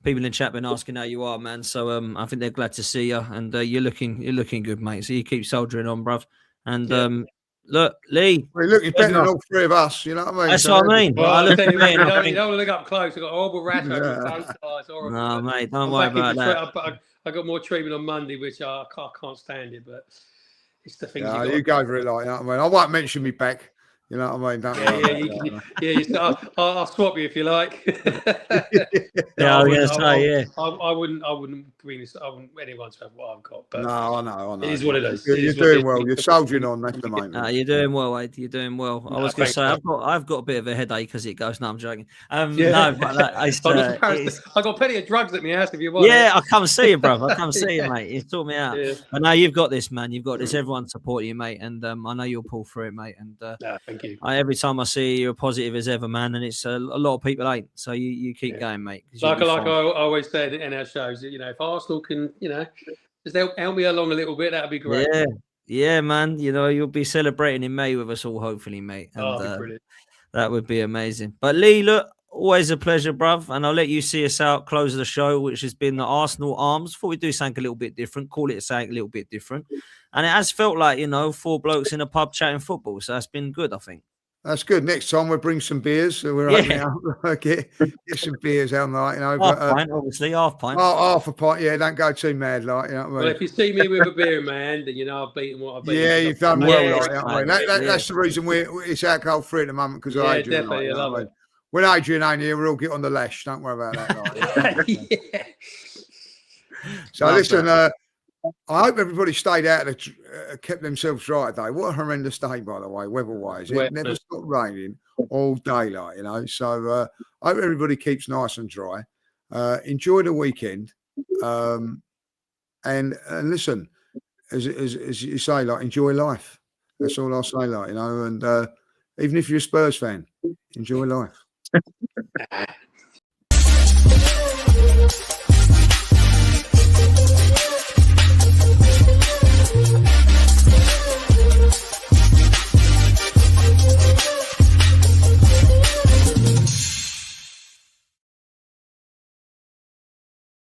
People in chat been asking how you are, man. So I think they're glad to see you, and you're looking good, mate. So you keep soldiering on, bruv. And look, Lee, we're looking better than all three of us. You know what I mean? That's what I mean. Well, I look you don't at want to look up close. I've got a horrible rash over my face. Oh, it's horrible. No, mate, don't worry about that. I got more treatment on Monday, which I can't stand it, but it's the thing. Yeah, you go for it, like, you know what I mean? I won't mention me back. You know what I mean? I'll swap you if you like. Yeah, I was going to say, yeah. I wouldn't anyone to have what I've got. But no, I know. It is what it is. You're doing well. You're soldiering on. That's the main thing. You're doing well, Wade. You're doing well. I was going to say, I've got a bit of a headache as it goes. No, I'm joking. No, but I got plenty of drugs at my house if you want. Yeah, I'll come see you, brother. I'll come see you, mate. You taught me out. Yeah. But now you've got this, man. You've got this. Everyone support you, mate. And I know you'll pull through it, mate. And thank you. Every time I see you, you're positive as ever, man. And it's a lot of people ain't. So you keep going, mate. Like I always said in our shows, if Arsenal can, just help me along a little bit, that'd be great. Yeah, man. You'll be celebrating in May with us all, hopefully, mate. And brilliant. That would be amazing. But Lee, look, always a pleasure, bruv. And I'll let you see us out, close of the show, which has been the Arsenal Arms. Thought we'd do something a little bit different, call it something a little bit different. And it has felt like, four blokes in a pub chatting football. So that's been good, I think. That's good. Next time we'll bring some beers. So we're opening up. Get some beers out, like, Half pint, obviously, half pint. Half a pint, yeah. Don't go too mad, like, you know what I mean? Well, if you see me with a beer in my hand, then I've beaten what I've beaten. Yeah, you've done well, like, you know what I mean? That's the reason it's alcohol free at the moment, because of Adrian. Definitely, I love it. When Adrian ain't here, we'll all get on the lash. Don't worry about that. Like, So listen, I hope everybody stayed out and kept themselves dry today. What a horrendous day, by the way, weather-wise. It never stopped raining all day, like, So I hope everybody keeps nice and dry. Enjoy the weekend. And listen, as you say, like, enjoy life. That's all I'll say, like, and even if you're a Spurs fan, enjoy life.